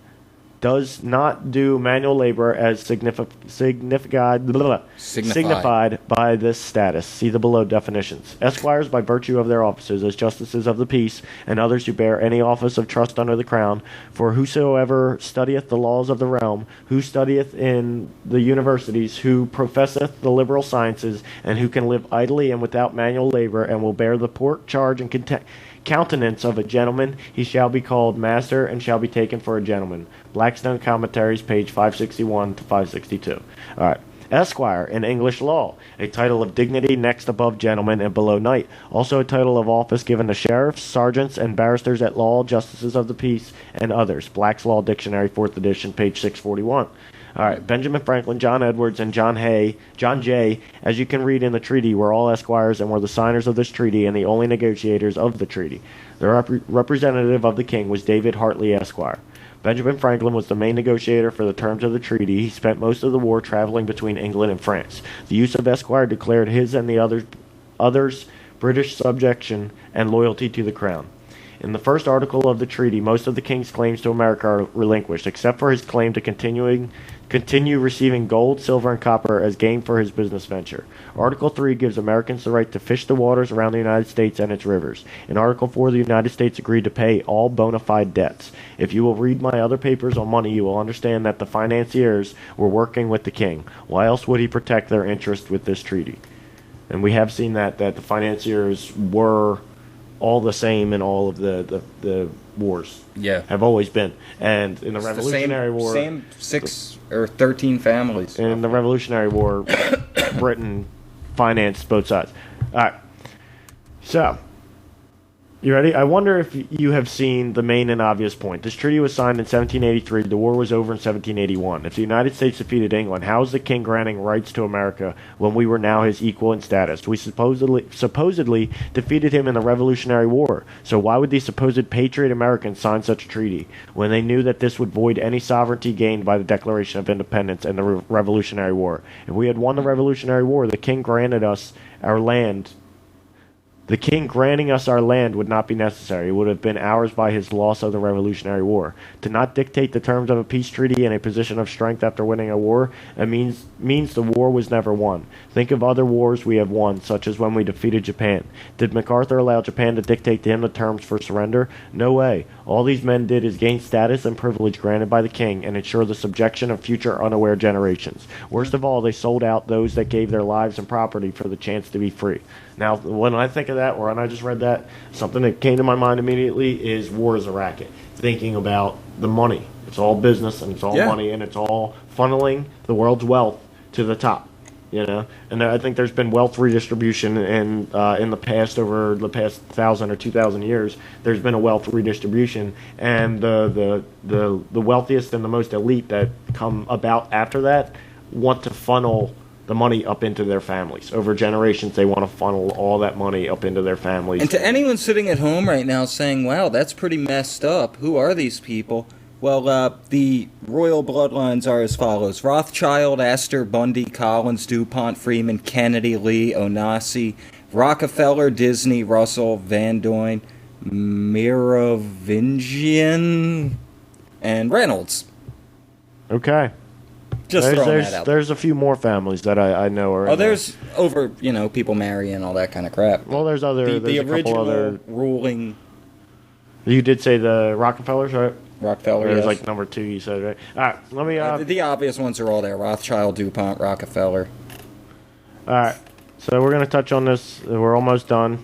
A: do manual labor as signified by this status. See the below definitions. Esquires, by virtue of their offices as justices of the peace, and others who bear any office of trust under the crown, for whosoever studieth the laws of the realm, who studieth in the universities, who professeth the liberal sciences, and who can live idly and without manual labor, and will bear the port, charge, and countenance of a gentleman, he shall be called master and shall be taken for a gentleman. Blackstone Commentaries, page 561 to 562. All right. Esquire in English law, a title of dignity next above gentleman and below knight. Also a title of office given to sheriffs, sergeants, and barristers at law, justices of the peace, and others. Black's Law Dictionary, 4th edition, page 641. All right, Benjamin Franklin, John Edwards, and John Jay, as you can read in the treaty, were all esquires and were the signers of this treaty and the only negotiators of the treaty. The representative of the king was David Hartley, Esquire. Benjamin Franklin was the main negotiator for the terms of the treaty. He spent most of the war traveling between England and France. The use of Esquire declared his and the others' British subjection and loyalty to the crown. In the first article of the treaty, most of the king's claims to America are relinquished, except for his claim to continue receiving gold, silver, and copper as gain for his business venture. Article 3 gives Americans the right to fish the waters around the United States and its rivers. In Article 4, the United States agreed to pay all bona fide debts. If you will read my other papers on money, you will understand that the financiers were working with the king. Why else would he protect their interest with this treaty? And we have seen that the financiers were all the same in all of the wars.
B: Yeah.
A: Have always been. And in the Revolutionary War...
B: Same 6 or 13 families.
A: In the Revolutionary War, Britain financed both sides. All right. So, you ready? I wonder if you have seen the main and obvious point. This treaty was signed in 1783. The war was over in 1781. If the United States defeated England, how is the king granting rights to America when we were now his equal in status? We supposedly defeated him in the Revolutionary War. So why would these supposed patriot Americans sign such a treaty when they knew that this would void any sovereignty gained by the Declaration of Independence and the Revolutionary War? If we had won the Revolutionary War, the king granted us our land The king granting us our land would not be necessary. It would have been ours by his loss of the Revolutionary War. To not dictate the terms of a peace treaty in a position of strength after winning a war, it means the war was never won. Think of other wars we have won, such as when we defeated Japan. Did MacArthur allow Japan to dictate to him the terms for surrender? No way. All these men did is gain status and privilege granted by the king and ensure the subjection of future unaware generations. Worst of all, they sold out those that gave their lives and property for the chance to be free. Now, when I think of that, or when I just read that, something that came to my mind immediately is war is a racket. Thinking about the money. It's all business and it's all money and it's all funneling the world's wealth to the top. You know, and I think there's been wealth redistribution in the past, over the past 1,000 or 2,000 years. There's been a wealth redistribution, and the wealthiest and the most elite that come about after that want to funnel the money up into their families. Over generations, they want to funnel all that money up into their families.
B: And to anyone sitting at home right now saying, "Wow, that's pretty messed up. Who are these people?" Well, the royal bloodlines are as follows: Rothschild, Astor, Bundy, Collins, DuPont, Freeman, Kennedy, Lee, Onassi, Rockefeller, Disney, Russell, Van Doyne, Merovingian, and Reynolds.
A: Okay.
B: Just throwing that out.
A: There's a few more families that I know are.
B: Oh, there's over, people marrying and all that kind of crap.
A: Well, there's other.
B: The
A: there's
B: original
A: a couple other
B: ruling.
A: You did say the Rockefellers, right?
B: Rockefeller,
A: There's
B: yes.
A: like number 2 you said, right? All right, let me...
B: the obvious ones are all there. Rothschild, DuPont, Rockefeller.
A: All right, so we're going to touch on this. We're almost done.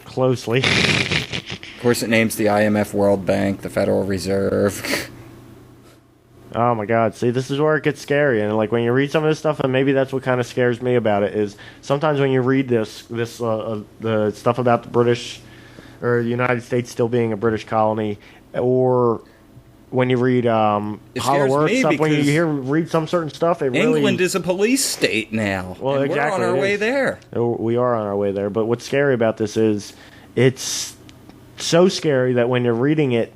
A: Closely.
B: Of course, it names the IMF, World Bank, the Federal Reserve.
A: Oh my God! See, this is where it gets scary, and like when you read some of this stuff, and maybe that's what kind of scares me about it is sometimes when you read the stuff about the British or the United States still being a British colony, or when you read Hollow Earth stuff, when you read some certain stuff, it really...
B: England is a police state now.
A: Well,
B: and
A: exactly,
B: we're on our way there.
A: We are on our way there, but what's scary about this is it's so scary that when you're reading it,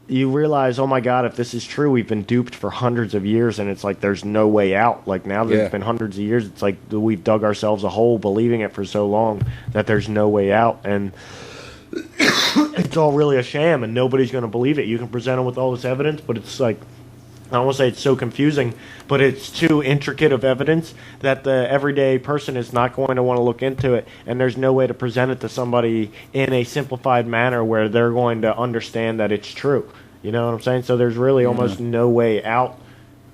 A: you realize, oh my God, if this is true, we've been duped for hundreds of years, and it's like there's no way out. Like now that it's been hundreds of years, it's like we've dug ourselves a hole believing it for so long that there's no way out, and it's all really a sham, and nobody's going to believe it. You can present them with all this evidence, but it's like, I don't want to say it's so confusing, but it's too intricate of evidence that the everyday person is not going to want to look into it, and there's no way to present it to somebody in a simplified manner where they're going to understand that it's true. You know what I'm saying? So there's really almost no way out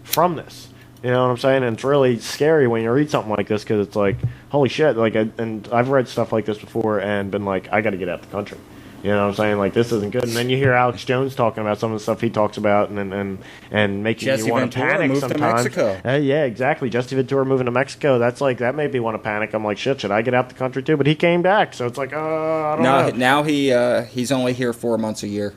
A: from this. You know what I'm saying? And it's really scary when you read something like this because it's like, holy shit. Like, and I've read stuff like this before and been like, I got to get out of the country. You know what I'm saying? Like, this isn't good. And then you hear Alex Jones talking about some of the stuff he talks about and making
B: Jesse
A: you want to
B: Ventura
A: panic
B: moved
A: sometimes.
B: to Mexico.
A: Yeah, exactly. Jesse Ventura moving to Mexico. That's like, that made me want to panic. I'm like, shit, should I get out the country too? But he came back. So it's like, I don't know.
B: Now he's only here 4 months a year.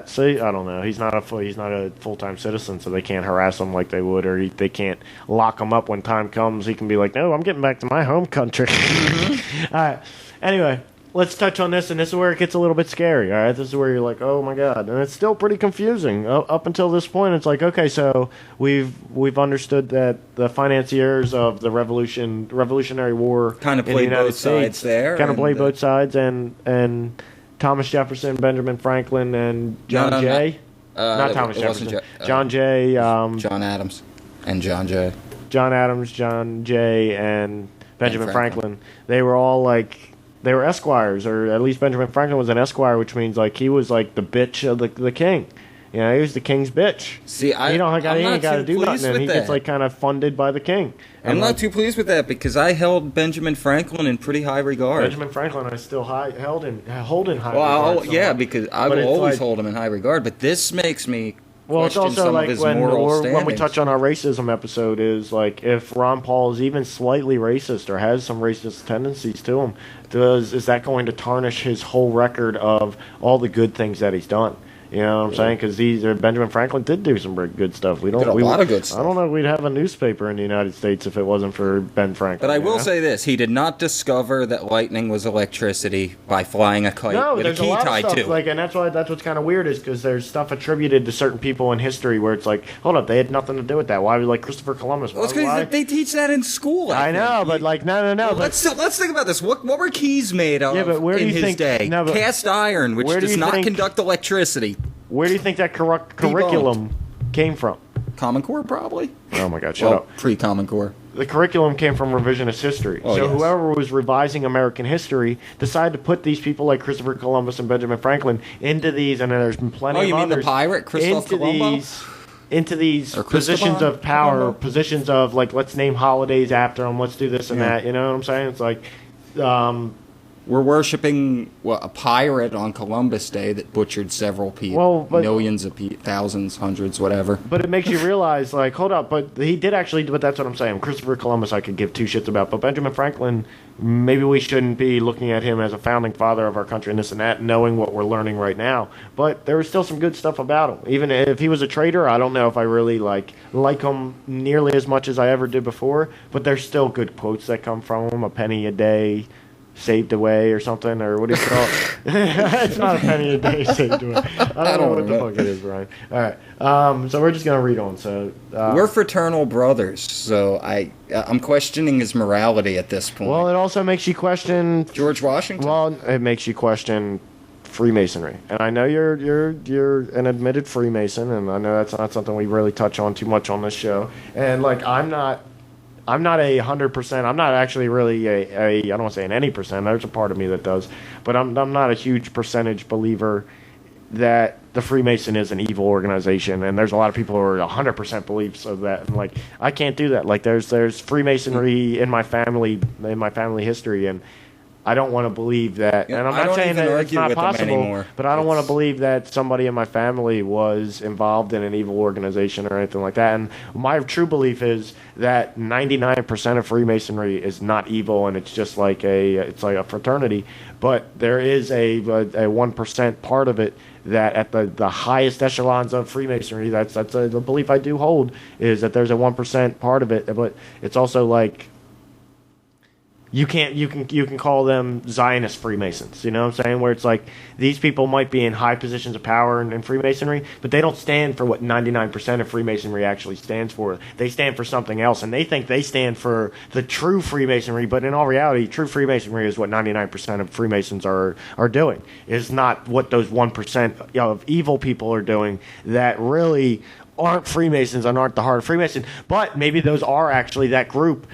A: See, I don't know. He's not a full-time citizen, so they can't harass him like they would, or they can't lock him up when time comes. He can be like, no, I'm getting back to my home country. Mm-hmm. All right. Anyway, let's touch on this, and this is where it gets a little bit scary, all right? This is where you're like, oh, my God. And it's still pretty confusing. Up until this point, it's like, okay, so we've understood that the financiers of the Revolutionary War
B: kind of played both sides there.
A: Kind of played both sides, and Thomas Jefferson, Benjamin Franklin, and John Jay. Not Thomas Jefferson. John Jay.
B: John Adams. And John Jay.
A: John Adams, John Jay, and Benjamin Franklin. They were all like... They were esquires, or at least Benjamin Franklin was an esquire, which means like he was like the bitch of the king. You know, he was the king's bitch.
B: See,
A: he ain't got to do nothing, and he gets like kind of funded by the king.
B: I'm not too pleased with that because I held Benjamin Franklin in pretty high regard.
A: Benjamin Franklin, I still hold in high regard.
B: Well, yeah, because I will always hold him in high regard. But this makes me.
A: Well, it's also like when we touch on our racism episode is like if Ron Paul is even slightly racist or has some racist tendencies to him, is that going to tarnish his whole record of all the good things that he's done? You know what I'm saying? Because Benjamin Franklin did do some good stuff.
B: Did a lot of good stuff.
A: I don't know if we'd have a newspaper in the United States if it wasn't for Ben Franklin.
B: But I will say this: he did not discover that lightning was electricity by flying a kite with a key tied to it.
A: And that's what's kind of weird is because there's stuff attributed to certain people in history where it's like, hold up, they had nothing to do with that. Why was like Christopher Columbus?
B: Well, it's because they teach that in school.
A: I know, but like no.
B: Well, let's think about this. What were keys made of in his day? Cast iron, which does not conduct electricity.
A: Where do you think that curriculum came from?
B: Common Core, probably.
A: Oh my God, shut up.
B: Pre-Common Core.
A: The curriculum came from revisionist history. Whoever was revising American history decided to put these people like Christopher Columbus and Benjamin Franklin into these, and there's been plenty of others.
B: Oh, you mean the pirate, Christoph Columbo?
A: Into these positions of power, positions of like, let's name holidays after them, let's do this and that. You know what I'm saying? It's like...
B: we're worshiping a pirate on Columbus Day that butchered several people, millions of people, thousands, hundreds, whatever.
A: But it makes you realize, like, hold up, but he did actually, but that's what I'm saying. Christopher Columbus I could give two shits about, but Benjamin Franklin, maybe we shouldn't be looking at him as a founding father of our country and this and that, knowing what we're learning right now. But there was still some good stuff about him. Even if he was a traitor, I don't know if I really like him nearly as much as I ever did before, but there's still good quotes that come from him, a penny a day saved away or something, or what do you call it? It's not a penny a day saved away. I don't know what the fuck it is, Brian. All right, so we're just gonna read on. So
B: we're fraternal brothers, so I'm questioning his morality at this point.
A: Well, it also makes you question
B: George Washington.
A: Well, it makes you question Freemasonry, and I know you're an admitted Freemason, and I know that's not something we really touch on too much on this show. And like, I'm not 100%. I'm not actually really I don't want to say an any percent. There's a part of me that does, but I'm not a huge percentage believer that the Freemason is an evil organization. And there's a lot of people who are 100% beliefs of that. And like, I can't do that. Like, there's Freemasonry in my family history, and I don't want to believe that. And I'm not saying that it's not possible, but I don't want to believe that somebody in my family was involved in an evil organization or anything like that. And my true belief is that 99% of Freemasonry is not evil, and it's just like it's like a fraternity. But there is a 1% part of it that at the highest echelons of Freemasonry, that's a belief I do hold, is that there's a 1% part of it. But it's also like, you can call them Zionist Freemasons, you know what I'm saying? Where it's like, these people might be in high positions of power in Freemasonry, but they don't stand for what 99% of Freemasonry actually stands for. They stand for something else, and they think they stand for the true Freemasonry, but in all reality, true Freemasonry is what 99% of Freemasons are doing. It's not what those 1% of evil people are doing that really aren't Freemasons and aren't the heart of Freemason. But maybe those are actually that group,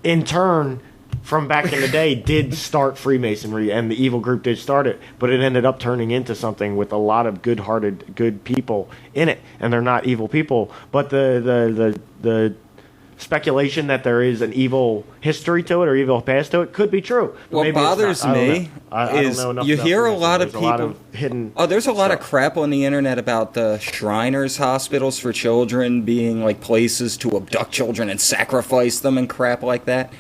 A: in turn, from back in the day, did start Freemasonry, and the evil group did start it, but it ended up turning into something with a lot of good-hearted, good people in it, and they're not evil people. But the speculation that there is an evil history to it or evil past to it could be true.
B: What bothers me is you hear a lot of people. There's a lot of crap on the internet about the Shriners hospitals for children being like places to abduct children and sacrifice them and crap like that.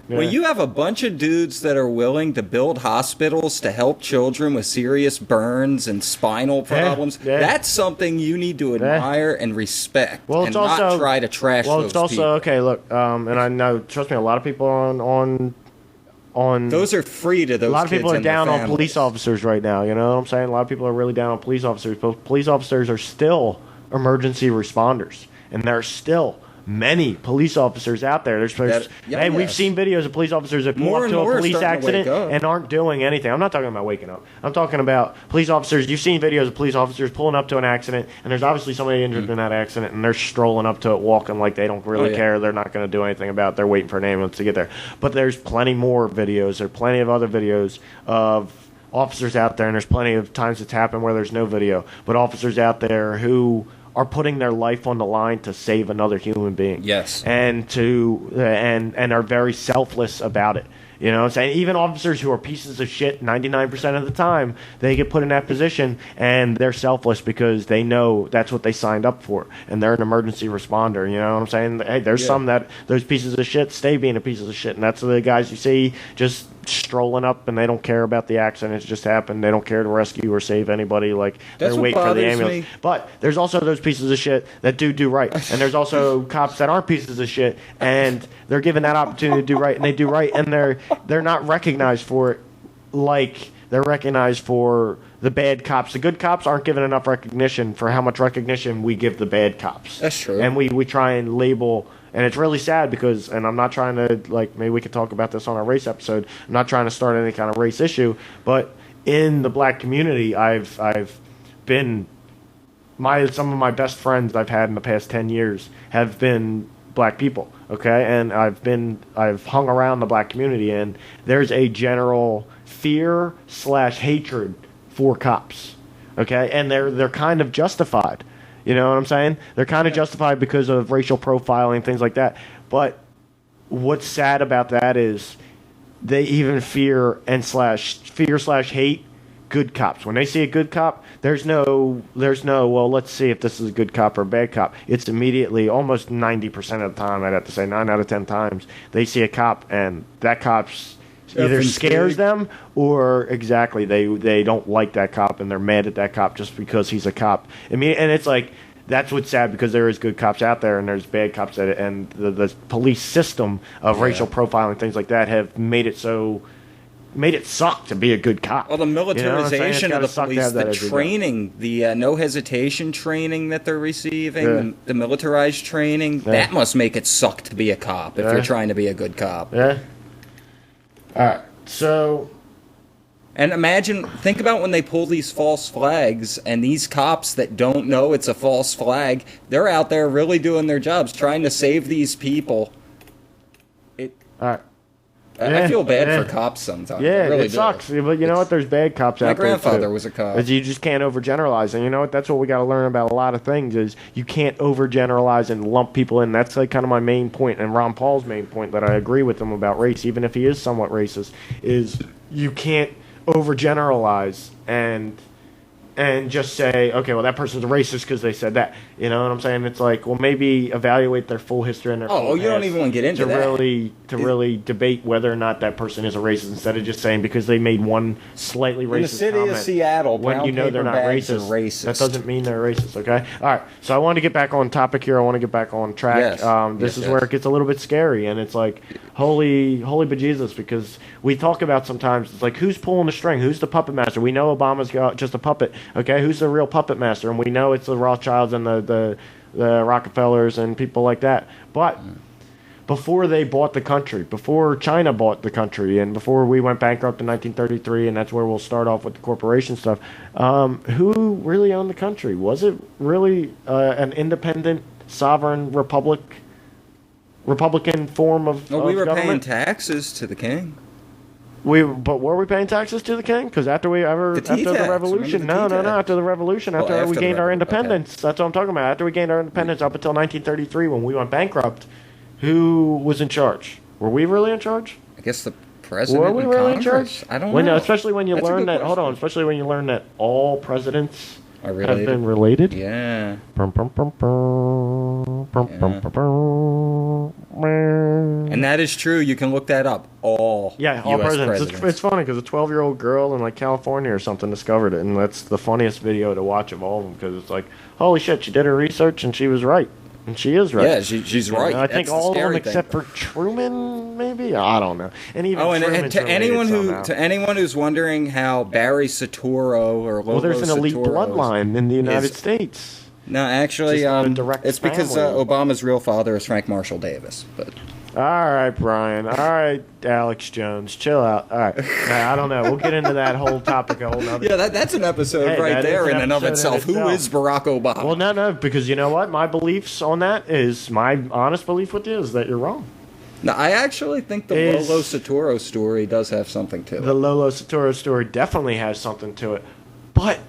B: Yeah. When you have a bunch of dudes that are willing to build hospitals to help children with serious burns and spinal problems, that's something you need to admire and respect, and not try to trash those people. Well, it's also,
A: okay, look, and I know, trust me, a lot of people on
B: those are free to those kids. A lot of people are down on
A: police officers right now, you know what I'm saying? A lot of people are really down on police officers, but police officers are still emergency responders, and there are still many police officers out there. We've seen videos of police officers that pull up to a police accident and aren't doing anything. I'm not talking about waking up. I'm talking about police officers. You've seen videos of police officers pulling up to an accident, and there's obviously somebody injured in that accident, and they're strolling up to it, walking like they don't really care. They're not going to do anything about it. They're waiting for an ambulance to get there. But there's plenty more videos. There are plenty of other videos of officers out there, and there's plenty of times it's happened where there's no video, but officers out there who are putting their life on the line to save another human being.
B: Yes.
A: And and are very selfless about it. You know what I'm saying? Even officers who are pieces of shit 99% of the time, they get put in that position, and they're selfless because they know that's what they signed up for, and they're an emergency responder. You know what I'm saying? Hey, there's some that those pieces of shit stay being a piece of shit, and that's the guys you see just strolling up and they don't care about the accident. It's just happened. They don't care to rescue or save anybody. Like,
B: That's
A: they're
B: what
A: waiting for the
B: bothers
A: ambulance.
B: me.
A: But there's also those pieces of shit that do right. And there's also cops that aren't pieces of shit, and they're given that opportunity to do right, and they do right, and they're not recognized for it like they're recognized for the bad cops. The good cops aren't given enough recognition for how much recognition we give the bad cops.
B: That's true.
A: And we try and label, and it's really sad because, and I'm not trying to, like, maybe we could talk about this on our race episode. I'm not trying to start any kind of race issue, but in the black community, I've been, some of my best friends I've had in the past 10 years have been black people, okay? And I've hung around the black community, and there's a general fear/hatred for cops, okay? And they're kind of justified. You know what I'm saying? They're kind of justified because of racial profiling, things like that. But what's sad about that is they even fear/hate good cops. When they see a good cop, there's no, well, let's see if this is a good cop or a bad cop. It's immediately, almost 90% of the time, I'd have to say 9 out of 10 times, they see a cop and that cop's either scares them or exactly they don't like that cop and they're mad at that cop just because he's a cop. I mean, and it's like, that's what's sad, because there is good cops out there and there's bad cops at it, and the police system of racial profiling, things like that, have made it suck to be a good cop.
B: Well, the militarization of the police, the training, the no hesitation training that they're receiving, the militarized training, that must make it suck to be a cop if you're trying to be a good cop.
A: Yeah. All right. So,
B: and think about when they pull these false flags, and these cops that don't know it's a false flag, they're out there really doing their jobs, trying to save these people.
A: All right.
B: I feel bad for cops sometimes.
A: Yeah,
B: I really
A: it sucks. But you know what? There's bad cops out there.
B: My grandfather was a cop.
A: You just can't overgeneralize. And you know what? That's what we got to learn about a lot of things, is you can't overgeneralize and lump people in. That's like kind of my main point, and Ron Paul's main point that I agree with him about race, even if he is somewhat racist, is you can't overgeneralize and just say, okay, well, that person's a racist because they said that. You know what I'm saying? It's like, well, maybe evaluate their full history and their full past
B: you don't even want to get into that.
A: To really debate whether or not that person is a racist, instead of just saying because they made one slightly racist comment.
B: In the city of Seattle,
A: when you know they're not racist, that doesn't mean they're racist, okay? All right, so I want to get back on topic here. I want to get back on track.
B: Yes.
A: This is where it gets a little bit scary, and it's like, holy bejesus, because we talk about sometimes, it's like, who's pulling the string? Who's the puppet master? We know Obama's just a puppet, okay? Who's the real puppet master? And we know it's the Rothschilds and the Rockefellers and people like that. But before they bought the country, before China bought the country, and before we went bankrupt in 1933, and that's where we'll start off with the corporation stuff, who really owned the country? Was it really an independent, sovereign republican form of
B: we were
A: government?
B: paying taxes to the king.
A: But were we paying taxes to the king? Because after the revolution, after the revolution, after we gained our independence, that's what I'm talking about. After we gained our independence up until 1933, when we went bankrupt, who was in charge? Were we really in charge?
B: I guess the president.
A: Were we really in charge?
B: I don't know.
A: Especially when you learn that. Hold on. Especially when you learn that all presidents have been related.
B: Yeah. And that is true. You can look that up. All
A: US presidents. It's funny because a 12-year-old girl in like California or something discovered it, and that's the funniest video to watch of all of them, because it's like, holy shit, she did her research and she was right. And she is right.
B: Yeah, she's right.
A: I think all of them except for Truman, maybe? I don't know. And even
B: to anyone who's wondering how Barry Soetoro or Lobo
A: there's an elite
B: Soetoro's
A: bloodline in the United States.
B: No, actually, it's because Obama's real father is Frank Marshall Davis. But
A: all right, Brian. All right, Alex Jones. Chill out. All right. Now, I don't know. We'll get into that whole topic a whole nother
B: Yeah, that's an episode right there in and of itself. Who is Barack Obama?
A: Well, no, because you know what? My beliefs on that is, my honest belief with you is that you're wrong.
B: No, I actually think the Lolo Soetoro story does have something to it.
A: The Lolo Soetoro story definitely has something to it. But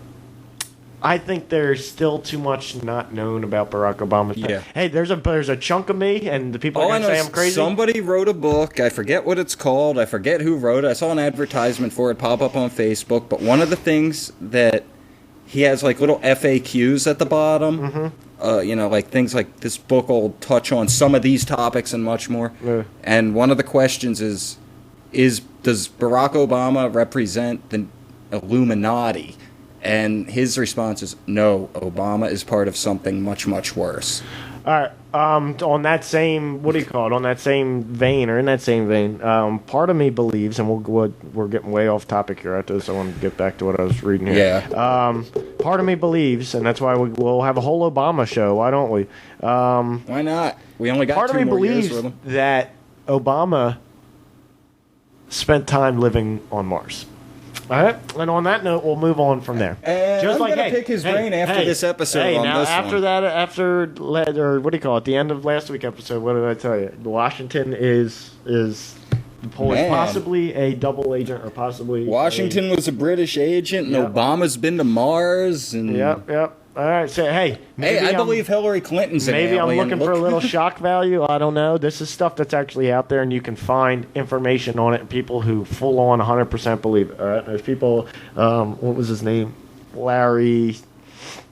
A: I think there's still too much not known about Barack Obama.
B: Yeah.
A: Hey, there's a chunk of me, and the people are going to say I'm crazy.
B: Somebody wrote a book. I forget what it's called. I forget who wrote it. I saw an advertisement for it pop up on Facebook. But one of the things that he has, like little FAQs at the bottom. Mm-hmm. Like things like, this book will touch on some of these topics and much more. Yeah. And one of the questions is, does Barack Obama represent the Illuminati? And his response is, no, Obama is part of something much, much worse.
A: All right. On that same, what do you call it? On that same vein, or in that same vein, part of me believes, and we're getting way off topic here after this. I want to get back to what I was reading here.
B: Yeah.
A: Part of me believes, and that's why we'll have a whole Obama show. Why don't we?
B: Why not? We only got
A: part
B: 2
A: of me
B: more years
A: believes
B: with him.
A: that Obama spent time living on Mars. All right, and on that note, we'll move on from there.
B: And I'm gonna pick his brain after this episode on
A: now
B: this
A: after
B: one.
A: that, or what do you call it? The end of last week's episode. What did I tell you? Washington is possibly a double agent, or possibly
B: Washington was a British agent, and
A: Yep.
B: Obama's been to Mars. And
A: Yep. All right, so hey,
B: I believe Hillary Clinton's an
A: maybe I'm
B: alien.
A: looking for a little shock value. I don't know. This is stuff that's actually out there, and you can find information on it. And people who full on 100% believe it. All right, there's people. What was his name?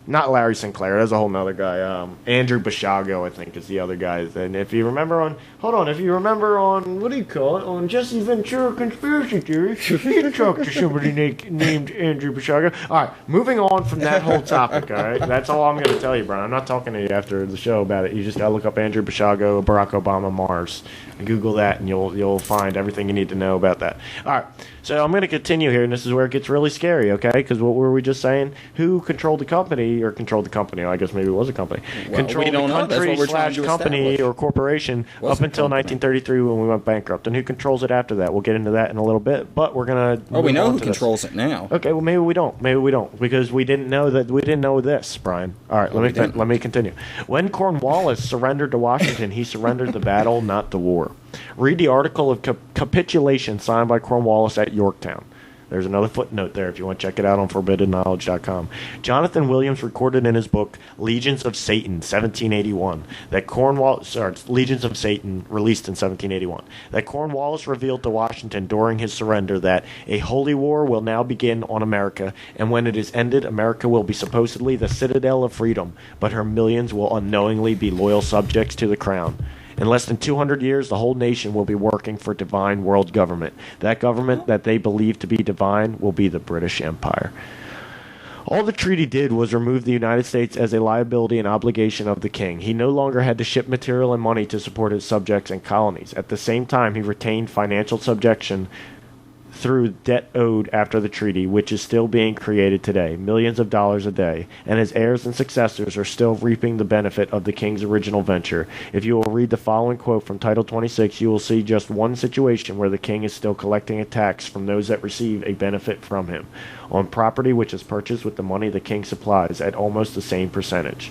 A: Not Larry Sinclair. That's a whole nother guy. Andrew Bashago, I think, is the other guy. And if you remember on, what do you call it? On Jesse Ventura Conspiracy Theory, you talk to somebody named Andrew Bashago. All right, moving on from that whole topic. All right, that's all I'm going to tell you, Brian. I'm not talking to you after the show about it. You just got to look up Andrew Bashago, Barack Obama, Mars. Google that, and you'll find everything you need to know about that. All right, so I'm going to continue here, and this is where it gets really scary, okay? Because what were we just saying? Who controlled the company, or controlled the company? I guess maybe it was a company.
B: Well,
A: controlled
B: we don't
A: the
B: know. That's what we're trying to
A: country/company
B: establish.
A: or corporation
B: Was
A: up
B: a
A: until
B: company.
A: 1933 when we went bankrupt, and who controls it after that? We'll get into that in a little bit, but we're going to.
B: Oh, we know who controls it now.
A: Okay, well maybe we don't. Maybe we don't, because we didn't know that. We didn't know this, Brian. All right, let me continue. When Cornwallis surrendered to Washington, he surrendered the battle, not the war. Read the article of capitulation signed by Cornwallis at Yorktown. There's another footnote there if you want to check it out on forbiddenknowledge.com. Jonathan Williams recorded in his book Legions of Satan, 1781, that Legions of Satan, released in 1781, that Cornwallis revealed to Washington during his surrender that a holy war will now begin on America, and when it is ended, America will be supposedly the citadel of freedom, but her millions will unknowingly be loyal subjects to the crown. In less than 200 years, the whole nation will be working for divine world government. That government that they believe to be divine will be the British Empire. All the treaty did was remove the United States as a liability and obligation of the king. He no longer had to ship material and money to support his subjects and colonies. At the same time, he retained financial subjection through debt owed after the treaty, which is still being created today, millions of dollars a day, and his heirs and successors are still reaping the benefit of the king's original venture. If you will read the following quote from Title 26, you will see just one situation where the king is still collecting a tax from those that receive a benefit from him, on property which is purchased with the money the king supplies at almost the same percentage.